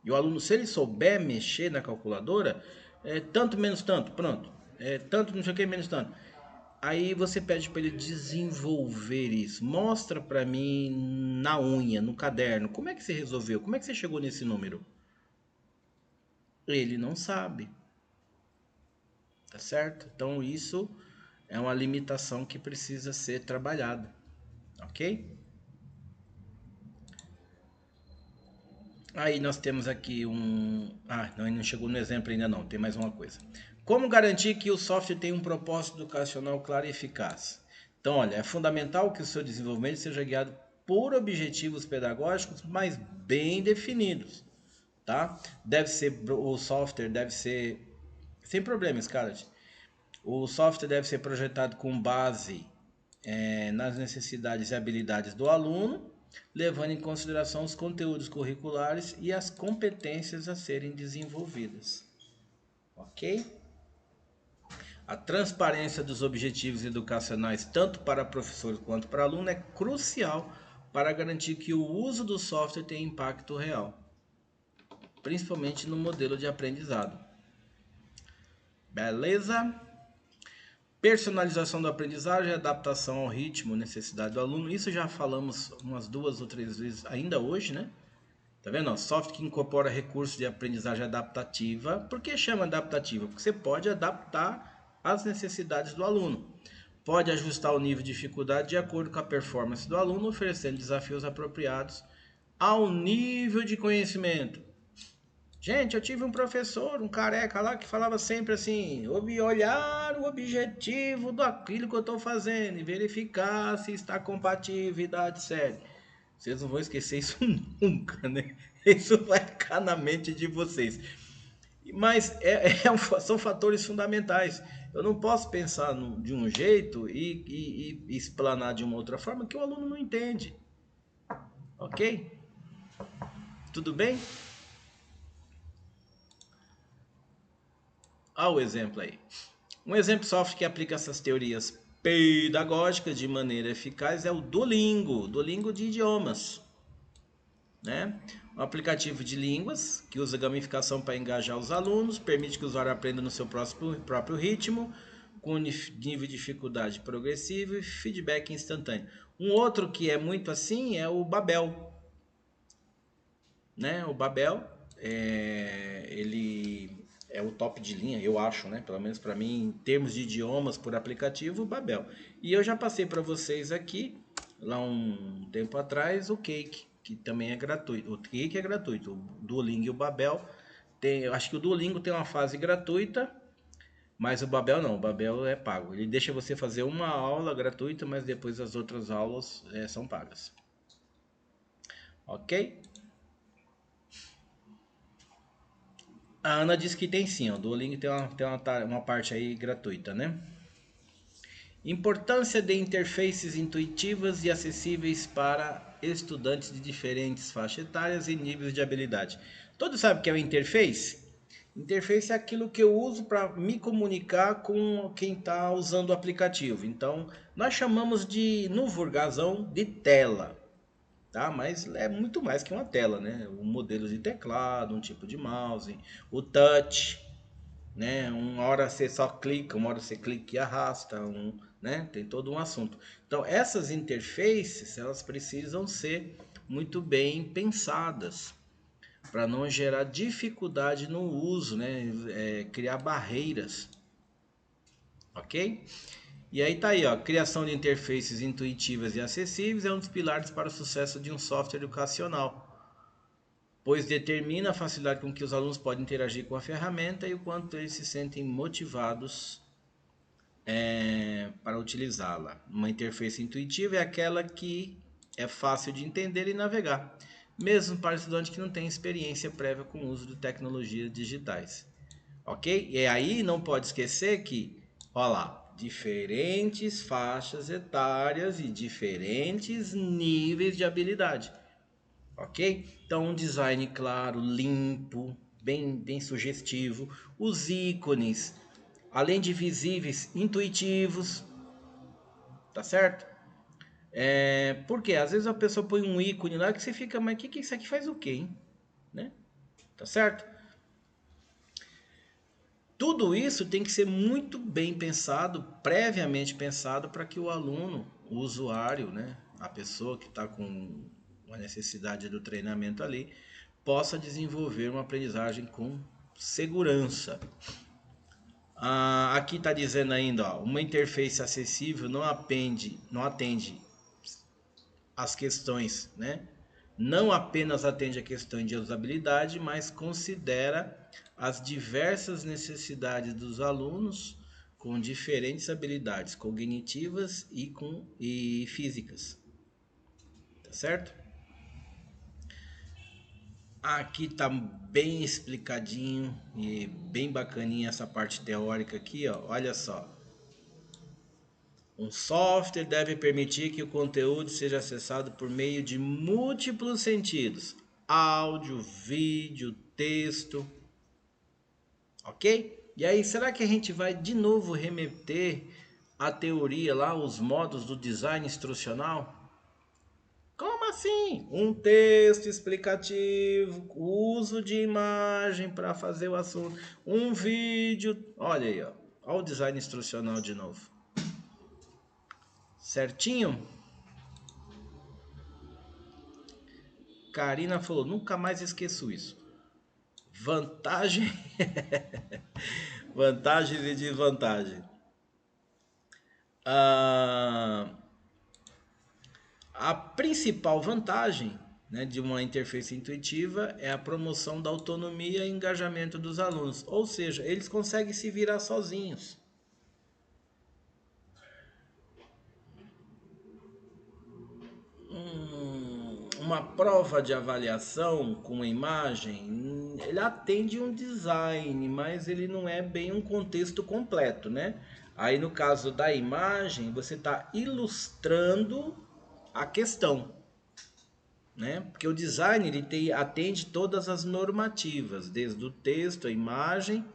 E o aluno, se ele souber mexer na calculadora, tanto menos tanto, pronto. Tanto não sei o que menos tanto. Aí você pede para ele desenvolver isso. Mostra para mim na unha, no caderno, como é que você resolveu? Como é que você chegou nesse número? Ele não sabe, tá certo? Então isso é uma limitação que precisa ser trabalhada, ok? Aí nós temos aqui não chegou no exemplo ainda não, tem mais uma coisa. Como garantir que o software tem um propósito educacional claro e eficaz? Então, olha, é fundamental que o seu desenvolvimento seja guiado por objetivos pedagógicos, mas bem definidos, tá? O software deve ser, sem problemas, cara. O software deve ser projetado com base nas necessidades e habilidades do aluno, levando em consideração os conteúdos curriculares e as competências a serem desenvolvidas. Ok? A transparência dos objetivos educacionais, tanto para professor quanto para aluno, é crucial para garantir que o uso do software tenha impacto real, principalmente no modelo de aprendizado. Beleza? Personalização da aprendizagem, adaptação ao ritmo, necessidade do aluno. Isso já falamos umas 2 ou 3 vezes ainda hoje, né? Tá vendo? Software que incorpora recursos de aprendizagem adaptativa. Por que chama adaptativa? Porque você pode adaptar às necessidades do aluno. Pode ajustar o nível de dificuldade de acordo com a performance do aluno, oferecendo desafios apropriados ao nível de conhecimento. Gente, eu tive um professor, um careca lá, que falava sempre assim: olhar o objetivo daquilo que eu estou fazendo e verificar se está compatível, idade séria. Vocês não vão esquecer isso nunca, né? Isso vai ficar na mente de vocês. Mas são fatores fundamentais. Eu não posso pensar de um jeito e explanar de uma outra forma que o aluno não entende. Ok? Tudo bem? Olha o exemplo aí. Um exemplo de software que aplica essas teorias pedagógicas de maneira eficaz é o Duolingo, Duolingo de idiomas, né? Um aplicativo de línguas que usa gamificação para engajar os alunos, permite que o usuário aprenda no seu próprio ritmo, com nível de dificuldade progressivo e feedback instantâneo. Um outro que é muito assim é o Babel, né? O Babel, ele é o top de linha, eu acho, né? Pelo menos para mim, em termos de idiomas por aplicativo, o Babel. E eu já passei para vocês aqui, lá um tempo atrás, o Cake, que também é gratuito. O Cake é gratuito, o Duolingo e o Babel eu acho que o Duolingo tem uma fase gratuita, mas o Babel não, o Babel é pago. Ele deixa você fazer uma aula gratuita, mas depois as outras aulas são pagas. Ok? A Ana disse que tem sim, o Duolingo tem uma parte aí gratuita, né? Importância de interfaces intuitivas e acessíveis para estudantes de diferentes faixas etárias e níveis de habilidade. Todos sabem o que é uma interface? Interface é aquilo que eu uso para me comunicar com quem está usando o aplicativo. Então, nós chamamos no Vulgazão de tela. Tá? Mas é muito mais que uma tela, né? Um modelo de teclado, um tipo de mouse, o touch, né? Uma hora você só clica, uma hora você clica e arrasta, né? Tem todo um assunto. Então, essas interfaces, elas precisam ser muito bem pensadas para não gerar dificuldade no uso, né? Criar barreiras, ok? E aí tá aí, ó, criação de interfaces intuitivas e acessíveis é um dos pilares para o sucesso de um software educacional, pois determina a facilidade com que os alunos podem interagir com a ferramenta e o quanto eles se sentem motivados para utilizá-la. Uma interface intuitiva é aquela que é fácil de entender e navegar, mesmo para estudantes que não têm experiência prévia com o uso de tecnologias digitais. Ok? E aí não pode esquecer que, olha lá, diferentes faixas etárias e diferentes níveis de habilidade. Ok? Então, um design claro, limpo, bem sugestivo. Os ícones, além de visíveis, intuitivos. Tá certo? Porque às vezes a pessoa põe um ícone lá que você fica, mas que isso aqui faz o quê, hein? Né? Tá certo? Tudo isso tem que ser muito bem pensado, previamente pensado, para que o aluno, o usuário, né, a pessoa que está com uma necessidade do treinamento ali, possa desenvolver uma aprendizagem com segurança. Aqui está dizendo ainda, ó, uma interface acessível não atende as questões, né? Não apenas atende a questão de usabilidade, mas considera as diversas necessidades dos alunos com diferentes habilidades cognitivas e físicas, tá certo? Aqui tá bem explicadinho e bem bacaninha essa parte teórica aqui, ó. Olha só. Um software deve permitir que o conteúdo seja acessado por meio de múltiplos sentidos: áudio, vídeo, texto, ok? E aí, será que a gente vai de novo remeter à teoria lá, os modos do design instrucional? Como assim? Um texto explicativo, uso de imagem para fazer o assunto, um vídeo. Olha aí, ó. Olha o design instrucional de novo. Certinho? Karina falou, nunca mais esqueço isso. Vantagem, vantagens e desvantagens. A principal vantagem, né, de uma interface intuitiva é a promoção da autonomia e engajamento dos alunos. Ou seja, eles conseguem se virar sozinhos. Uma prova de avaliação com uma imagem, ele atende um design, mas ele não é bem um contexto completo, né? Aí no caso da imagem, você está ilustrando a questão, né? Porque o design atende todas as normativas, desde o texto, a imagem,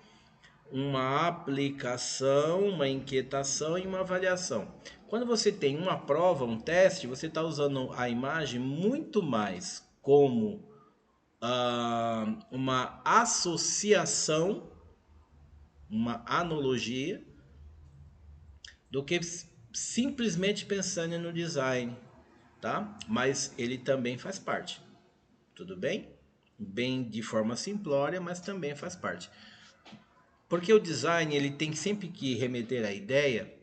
uma aplicação, uma inquietação e uma avaliação. Quando você tem uma prova, um teste, você está usando a imagem muito mais como uma associação, uma analogia, do que simplesmente pensando no design, tá? Mas ele também faz parte, tudo bem? Bem de forma simplória, mas também faz parte. Porque o design ele tem sempre que remeter à ideia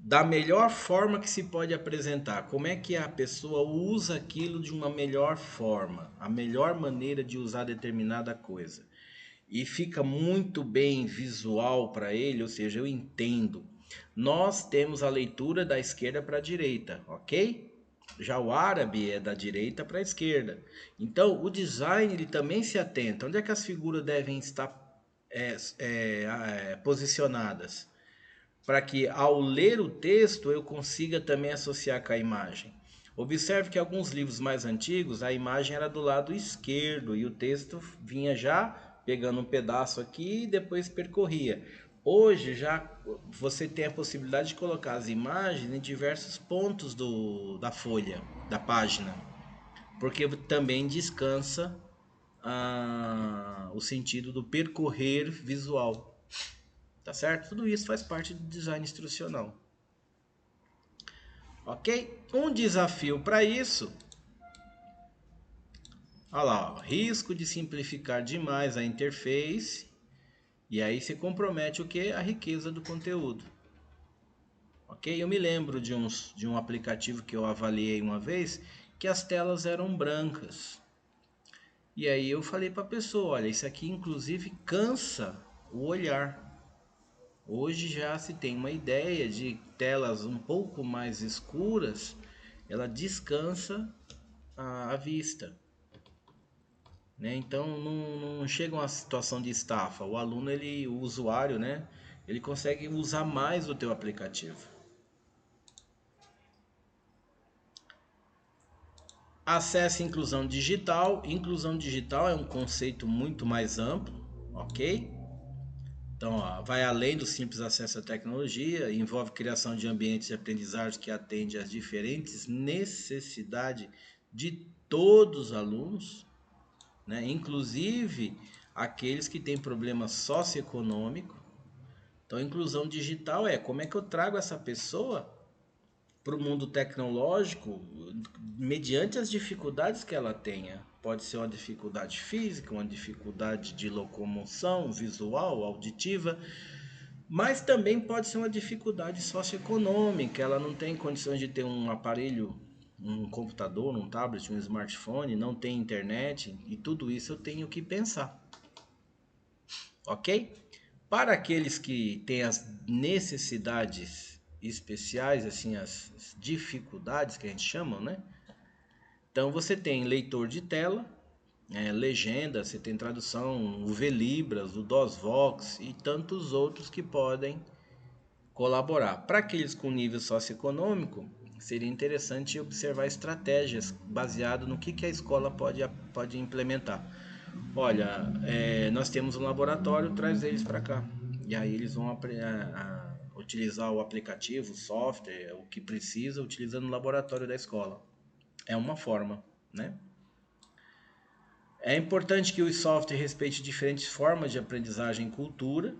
da melhor forma que se pode apresentar. Como é que a pessoa usa aquilo de uma melhor forma, a melhor maneira de usar determinada coisa. E fica muito bem visual para ele, ou seja, eu entendo. Nós temos a leitura da esquerda para a direita, ok? Já o árabe é da direita para a esquerda. Então, o design ele também se atenta. Onde é que as figuras devem estar posicionadas? Para que ao ler o texto eu consiga também associar com a imagem. Observe que alguns livros mais antigos a imagem era do lado esquerdo e o texto vinha já pegando um pedaço aqui e depois percorria. Hoje já você tem a possibilidade de colocar as imagens em diversos pontos da folha, da página, porque também descansa o sentido do percorrer visual. Tá certo? Tudo isso faz parte do design instrucional. Ok? Um desafio para isso. Olha lá, ó, risco de simplificar demais a interface. E aí se compromete o que? A riqueza do conteúdo. Ok? Eu me lembro de um aplicativo que eu avaliei uma vez que as telas eram brancas. E aí eu falei para a pessoa, olha, isso aqui inclusive cansa o olhar. Hoje já se tem uma ideia de telas um pouco mais escuras, ela descansa a vista, né? Então não chega uma situação de estafa. O aluno, o usuário, né? Ele consegue usar mais o teu aplicativo. Acesso à inclusão digital. Inclusão digital é um conceito muito mais amplo, ok? Então, ó, vai além do simples acesso à tecnologia, envolve criação de ambientes de aprendizagem que atende às diferentes necessidades de todos os alunos, né? Inclusive aqueles que têm problema socioeconômico. Então, a inclusão digital é como é que eu trago essa pessoa para o mundo tecnológico mediante as dificuldades que ela tenha. Pode ser uma dificuldade física, uma dificuldade de locomoção, visual, auditiva, mas também pode ser uma dificuldade socioeconômica. Ela não tem condições de ter um aparelho, um computador, um tablet, um smartphone, não tem internet, e tudo isso eu tenho que pensar, ok? Para aqueles que têm as necessidades especiais, assim, as dificuldades que a gente chama, né? Então você tem leitor de tela, legenda, você tem tradução, o Velibras, o DOSVox e tantos outros que podem colaborar. Para aqueles com nível socioeconômico, seria interessante observar estratégias baseado no que a escola pode implementar. Olha, nós temos um laboratório, traz eles para cá. E aí eles vão utilizar o aplicativo, o software, o que precisa, utilizando o laboratório da escola. É uma forma, né? É importante que o software respeite diferentes formas de aprendizagem e cultura.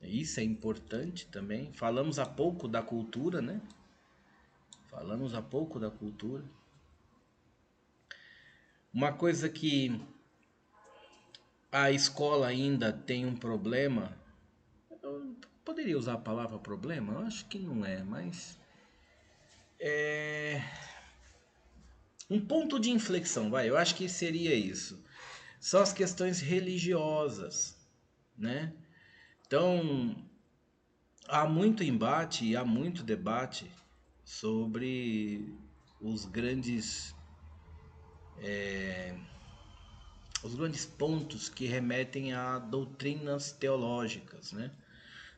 Isso é importante também. Falamos há pouco da cultura, né? Falamos há pouco da cultura. Uma coisa que a escola ainda tem um problema. Eu poderia usar a palavra problema? Eu acho que não é, mas é um ponto de inflexão, vai. Eu acho que seria isso. São as questões religiosas, né? Então, há muito embate e há muito debate sobre os grandes os grandes pontos que remetem a doutrinas teológicas, né?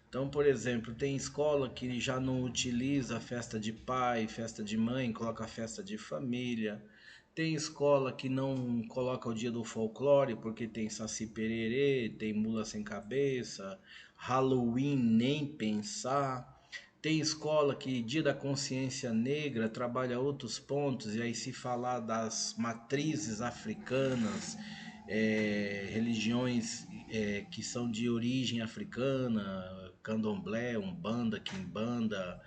Então, por exemplo, tem escola que já não utiliza festa de pai, festa de mãe, coloca festa de família. Tem escola que não coloca o dia do folclore porque tem Saci Pererê, tem Mula Sem Cabeça, Halloween nem pensar. Tem escola que dia da consciência negra trabalha outros pontos, e aí se falar das matrizes africanas, religiões que são de origem africana, candomblé, umbanda, quimbanda,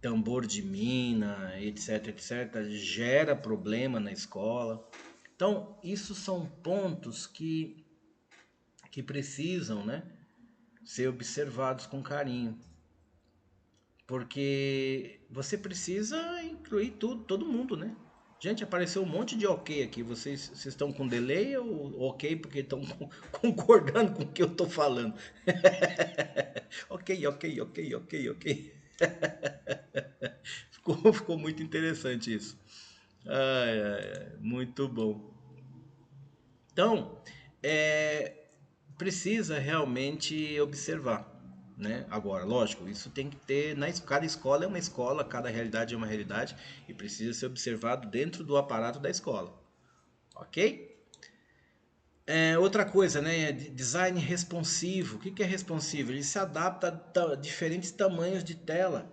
tambor de mina, etc, etc, gera problema na escola. Então, isso são pontos que precisam, né, ser observados com carinho. Porque você precisa incluir tudo, todo mundo, né? Gente, apareceu um monte de ok aqui. Vocês estão com delay ou ok porque estão concordando com o que eu estou falando? Ok, ok, ok, ok, ok. Ficou muito interessante isso. Ai, ai, ai, muito bom. Então, precisa realmente observar, né? Agora, lógico, isso tem que ter, cada escola é uma escola, cada realidade é uma realidade e precisa ser observado dentro do aparato da escola, ok? Outra coisa, né? Design responsivo. O que é responsivo? Ele se adapta a diferentes tamanhos de tela,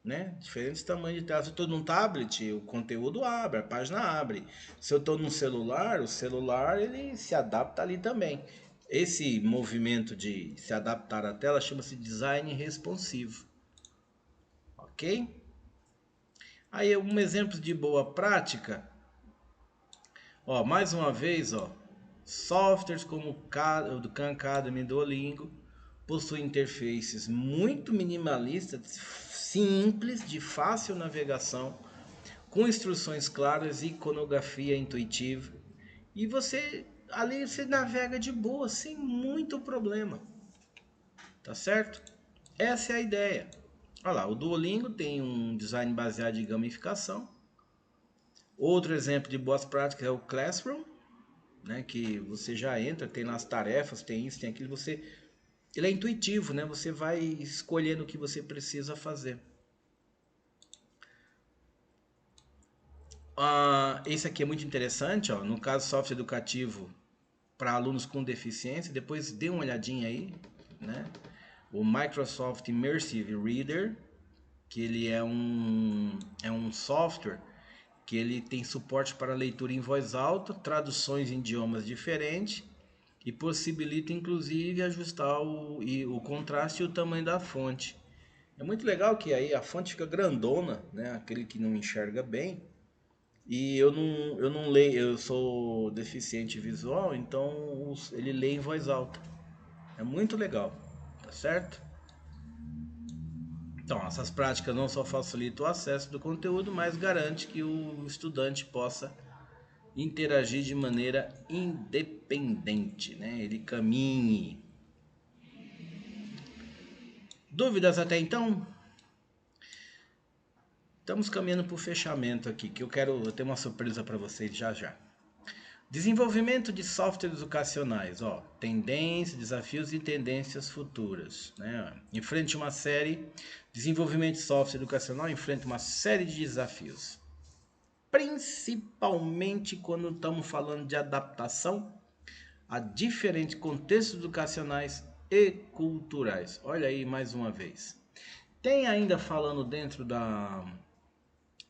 né? Diferentes tamanhos de tela. Se eu estou num tablet, o conteúdo abre, a página abre. Se eu estou num celular, o celular ele se adapta ali também. Esse movimento de se adaptar à tela chama-se design responsivo, ok? Aí um exemplo de boa prática, ó, mais uma vez, ó, softwares como o do Khan Academy e Duolingo possuem interfaces muito minimalistas, simples, de fácil navegação, com instruções claras e iconografia intuitiva. E você ali você navega de boa, sem muito problema. Tá certo? Essa é a ideia. Olha lá, o Duolingo tem um design baseado em gamificação. Outro exemplo de boas práticas é o Classroom, né, que você já entra, tem lá as tarefas, tem isso, tem aquilo, ele é intuitivo, né? Você vai escolhendo o que você precisa fazer. Esse aqui é muito interessante, ó, no caso software educativo para alunos com deficiência, depois dê uma olhadinha aí, né? O Microsoft Immersive Reader, que ele é um software que ele tem suporte para leitura em voz alta, traduções em idiomas diferentes e possibilita inclusive ajustar o contraste e o tamanho da fonte. É muito legal que aí a fonte fica grandona, né? Aquele que não enxerga bem, E eu não leio, eu sou deficiente visual, então ele lê em voz alta. É muito legal, tá certo? Então, essas práticas não só facilitam o acesso do conteúdo, mas garante que o estudante possa interagir de maneira independente, né? Ele caminhe. Dúvidas até então? Estamos caminhando para o fechamento aqui, que eu tenho uma surpresa para vocês já já. Desenvolvimento de softwares educacionais, ó, tendências, desafios e tendências futuras, né? Enfrente uma série, desenvolvimento de software educacional enfrenta uma série de desafios, principalmente quando estamos falando de adaptação a diferentes contextos educacionais e culturais. Olha aí mais uma vez. Tem ainda falando dentro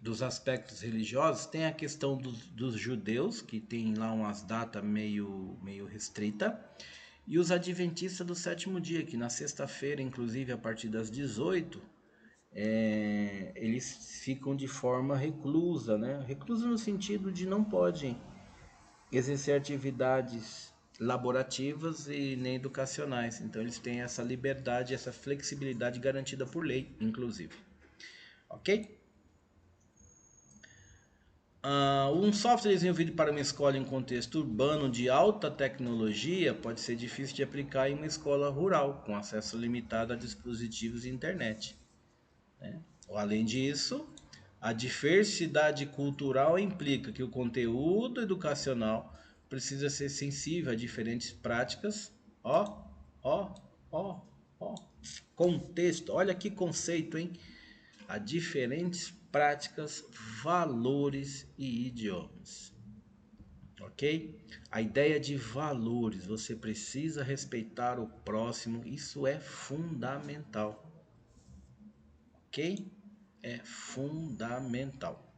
dos aspectos religiosos, tem a questão dos judeus, que tem lá umas datas meio restrita, e os adventistas do sétimo dia, que na sexta-feira, inclusive a partir das 18, eles ficam de forma reclusa, né? Reclusa no sentido de não podem exercer atividades laborativas e nem educacionais. Então eles têm essa liberdade, essa flexibilidade garantida por lei, inclusive. Ok? Um software desenvolvido para uma escola em contexto urbano de alta tecnologia pode ser difícil de aplicar em uma escola rural, com acesso limitado a dispositivos e internet. Além disso, a diversidade cultural implica que o conteúdo educacional precisa ser sensível a diferentes práticas. Ó, ó, ó, ó. Contexto, olha que conceito, hein? A diferentes práticas, valores e idiomas. Ok? A ideia de valores, você precisa respeitar o próximo, isso é fundamental. Ok? É fundamental.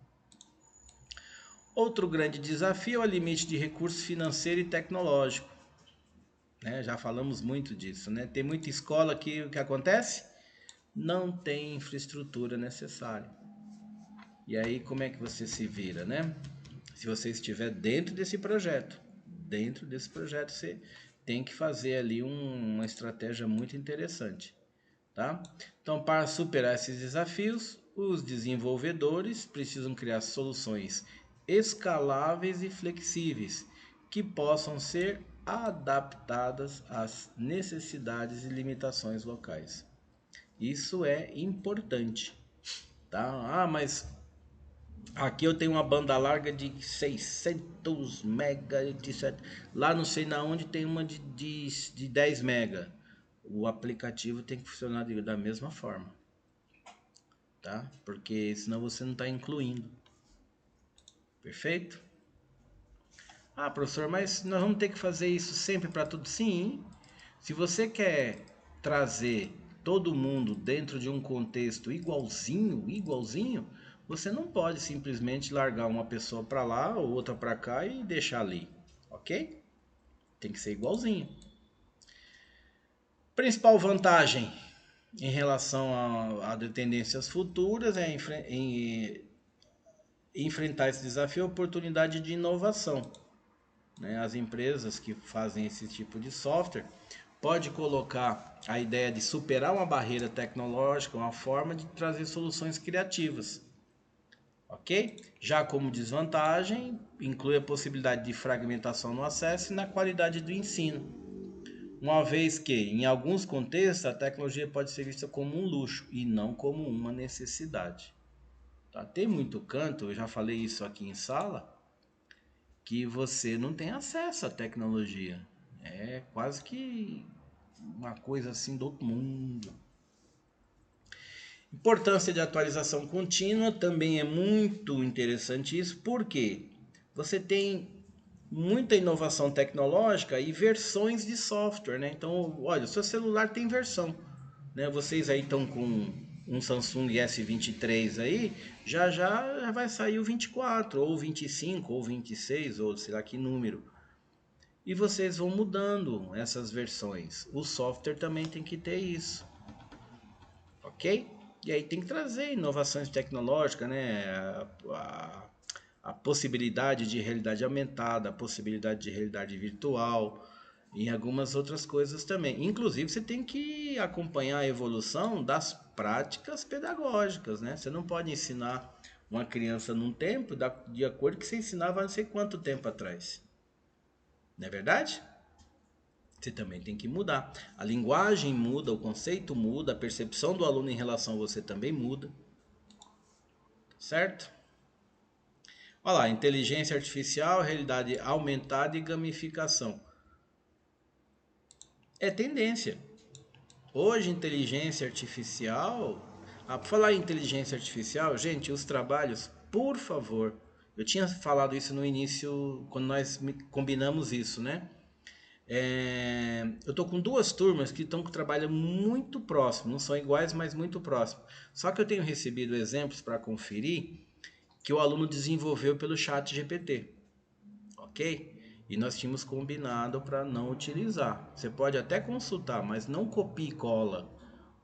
Outro grande desafio é o limite de recurso financeiro e tecnológico. Né? Já falamos muito disso. Né? Tem muita escola que o que acontece? Não tem infraestrutura necessária. E aí como é que você se vira, né? Se você estiver dentro desse projeto você tem que fazer ali uma estratégia muito interessante, tá? Então, para superar esses desafios, os desenvolvedores precisam criar soluções escaláveis e flexíveis que possam ser adaptadas às necessidades e limitações locais. Isso é importante, tá? Ah, mas aqui eu tenho uma banda larga de 600 mega, etc. Lá não sei na onde tem uma de 10 mega. O aplicativo tem que funcionar da mesma forma, tá? Porque senão você não está incluindo. Perfeito? Ah, professor, mas nós vamos ter que fazer isso sempre para tudo? Sim. Se você quer trazer todo mundo dentro de um contexto igualzinho, você não pode simplesmente largar uma pessoa para lá ou outra para cá e deixar ali, ok? Tem que ser igualzinho. Principal vantagem em relação a tendências futuras é enfrentar esse desafio é a oportunidade de inovação. Né? As empresas que fazem esse tipo de software pode colocar a ideia de superar uma barreira tecnológica, uma forma de trazer soluções criativas, ok? Já como desvantagem, inclui a possibilidade de fragmentação no acesso e na qualidade do ensino, uma vez que, em alguns contextos, a tecnologia pode ser vista como um luxo e não como uma necessidade. Tá? Tem muito canto, eu já falei isso aqui em sala, que você não tem acesso à tecnologia. É quase que uma coisa assim do outro mundo. Importância de atualização contínua também é muito interessante isso, porque você tem muita inovação tecnológica e versões de software, né? Então, olha, o seu celular tem versão, né? Vocês aí estão com um Samsung S23 aí, já vai sair o 24, ou 25, ou 26, ou sei lá que número. E vocês vão mudando essas versões. O software também tem que ter isso, ok? E aí tem que trazer inovações tecnológicas, né? a possibilidade de realidade aumentada, a possibilidade de realidade virtual e algumas outras coisas também. Inclusive, você tem que acompanhar a evolução das práticas pedagógicas, né? Você não pode ensinar uma criança num tempo de acordo com que você ensinava não sei quanto tempo atrás. Não é verdade? Você também tem que mudar. A linguagem muda, o conceito muda, a percepção do aluno em relação a você também muda. Certo? Olha lá, inteligência artificial, realidade aumentada e gamificação. É tendência. Hoje, inteligência artificial... Ah, por falar em inteligência artificial, gente, os trabalhos, por favor... Eu tinha falado isso no início, quando nós combinamos isso, né? Eu tô com duas turmas que estão com trabalho muito próximo, não são iguais, mas muito próximo. Só que eu tenho recebido exemplos para conferir que o aluno desenvolveu pelo chat GPT, ok? E nós tínhamos combinado para não utilizar. Você pode até consultar, mas não copie e cola,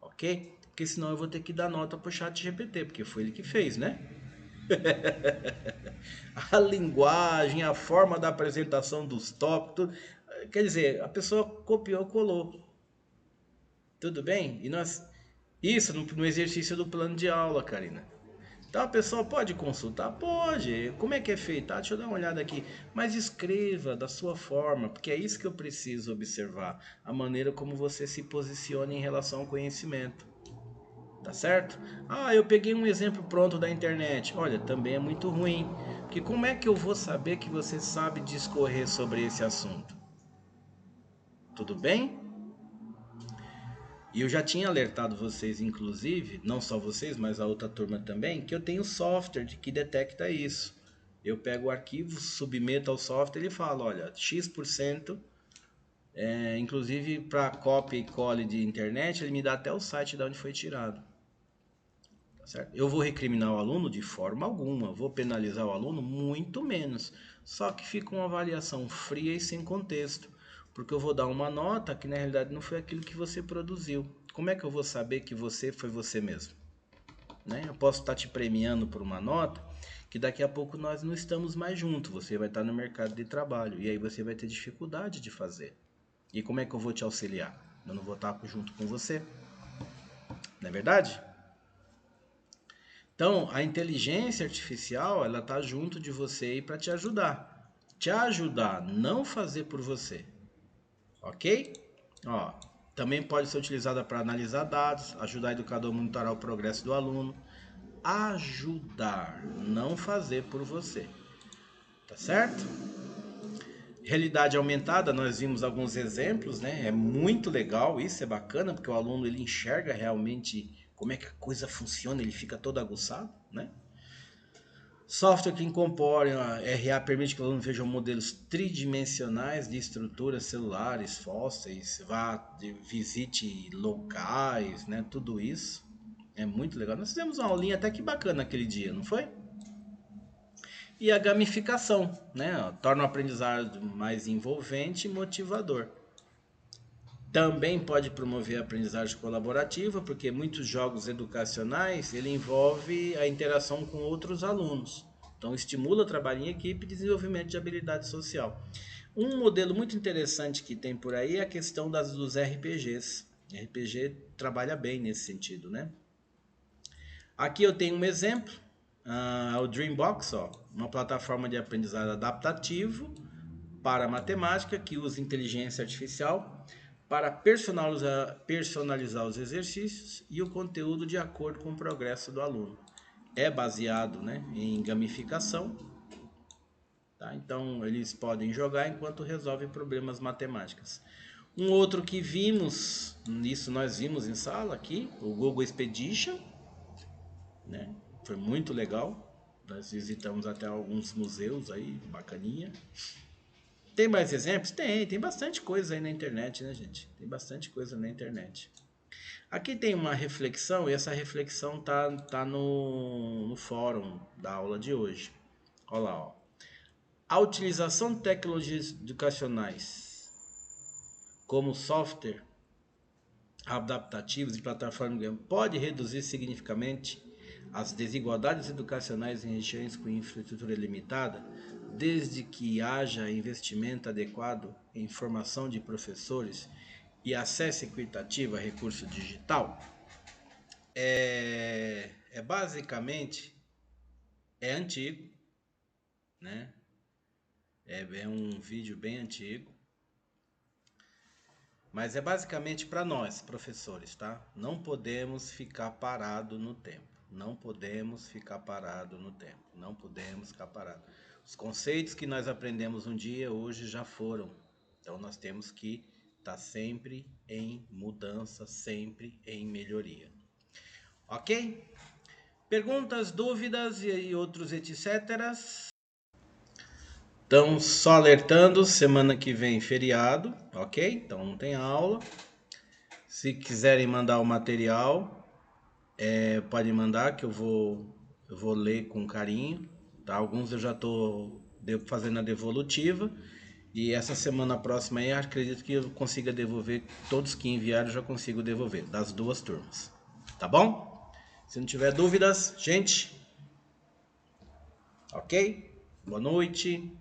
ok? Porque senão eu vou ter que dar nota pro chat GPT, porque foi ele que fez, né? A linguagem, a forma da apresentação dos tópicos, tudo. Quer dizer, a pessoa copiou, colou. Tudo bem? E nós. Isso no exercício do plano de aula, Karina. Então a pessoa pode consultar? Pode. Como é que é feito? Deixa eu dar uma olhada aqui. Mas escreva da sua forma, porque é isso que eu preciso observar. A maneira como você se posiciona em relação ao conhecimento. Tá certo? Eu peguei um exemplo pronto da internet. Olha, também é muito ruim. Porque como é que eu vou saber que você sabe discorrer sobre esse assunto? Tudo bem? E eu já tinha alertado vocês, inclusive, não só vocês, mas a outra turma também, que eu tenho software que detecta isso. Eu pego o arquivo, submeto ao software e falo, olha, X%, inclusive para cópia e cole de internet, ele me dá até o site de onde foi tirado. Tá certo? Eu vou recriminar o aluno de forma alguma, vou penalizar o aluno muito menos. Só que fica uma avaliação fria e sem contexto, porque eu vou dar uma nota que na realidade não foi aquilo que você produziu. Como é que eu vou saber que você foi você mesmo? Né? Eu posso estar te premiando por uma nota que daqui a pouco nós não estamos mais juntos, você vai estar no mercado de trabalho e aí você vai ter dificuldade de fazer. E como é que eu vou te auxiliar? Eu não vou estar junto com você, não é verdade? Então, a inteligência artificial, ela tá junto de você aí para te ajudar. Te ajudar, não fazer por você. Ok? Ó, também pode ser utilizada para analisar dados, ajudar o educador a monitorar o progresso do aluno. Ajudar, não fazer por você. Tá certo? Realidade aumentada, nós vimos alguns exemplos, né? É muito legal, isso é bacana, porque o aluno ele enxerga realmente como é que a coisa funciona, ele fica todo aguçado, né? Software que incorpora RA permite que o aluno veja modelos tridimensionais de estruturas celulares, fósseis, visite locais, né? Tudo isso é muito legal. Nós fizemos uma aulinha até que bacana aquele dia, não foi? E a gamificação, né? Torna o aprendizado mais envolvente e motivador. Também pode promover a aprendizagem colaborativa, porque muitos jogos educacionais ele envolve a interação com outros alunos. Então estimula o trabalho em equipe e desenvolvimento de habilidade social. Um modelo muito interessante que tem por aí é a questão dos RPGs. RPG trabalha bem nesse sentido, né? Aqui eu tenho um exemplo, o Dreambox, uma plataforma de aprendizado adaptativo para matemática que usa inteligência artificial para personalizar os exercícios e o conteúdo de acordo com o progresso do aluno. É baseado, né, em gamificação, tá? Então eles podem jogar enquanto resolvem problemas matemáticos. Um outro que vimos, isso nós vimos em sala aqui, o Google Expedition, né? Foi muito legal. Nós visitamos até alguns museus aí, bacaninha. Tem mais exemplos? Tem bastante coisa aí na internet, né, gente? Tem bastante coisa na internet. Aqui tem uma reflexão, e essa reflexão tá no fórum da aula de hoje. Olha lá, ó. A utilização de tecnologias educacionais como software adaptativos e plataformas pode reduzir significativamente as desigualdades educacionais em regiões com infraestrutura limitada, desde que haja investimento adequado em formação de professores e acesso equitativo a recurso digital, basicamente antigo, né? É um vídeo bem antigo, mas é basicamente para nós, professores, tá? Não podemos ficar parado no tempo. Não podemos ficar parado no tempo. Não podemos ficar parado. Os conceitos que nós aprendemos um dia, hoje já foram. Então nós temos que estar sempre em mudança, sempre em melhoria. Ok? Perguntas, dúvidas e outros etc. Então, só alertando, semana que vem feriado, ok? Então não tem aula. Se quiserem mandar o material, podem mandar que eu vou ler com carinho. Tá? Alguns eu já estou fazendo a devolutiva. E essa semana próxima aí, acredito que eu consiga devolver, todos que enviaram eu já consigo devolver, das duas turmas. Tá bom? Se não tiver dúvidas, gente, ok? Boa noite.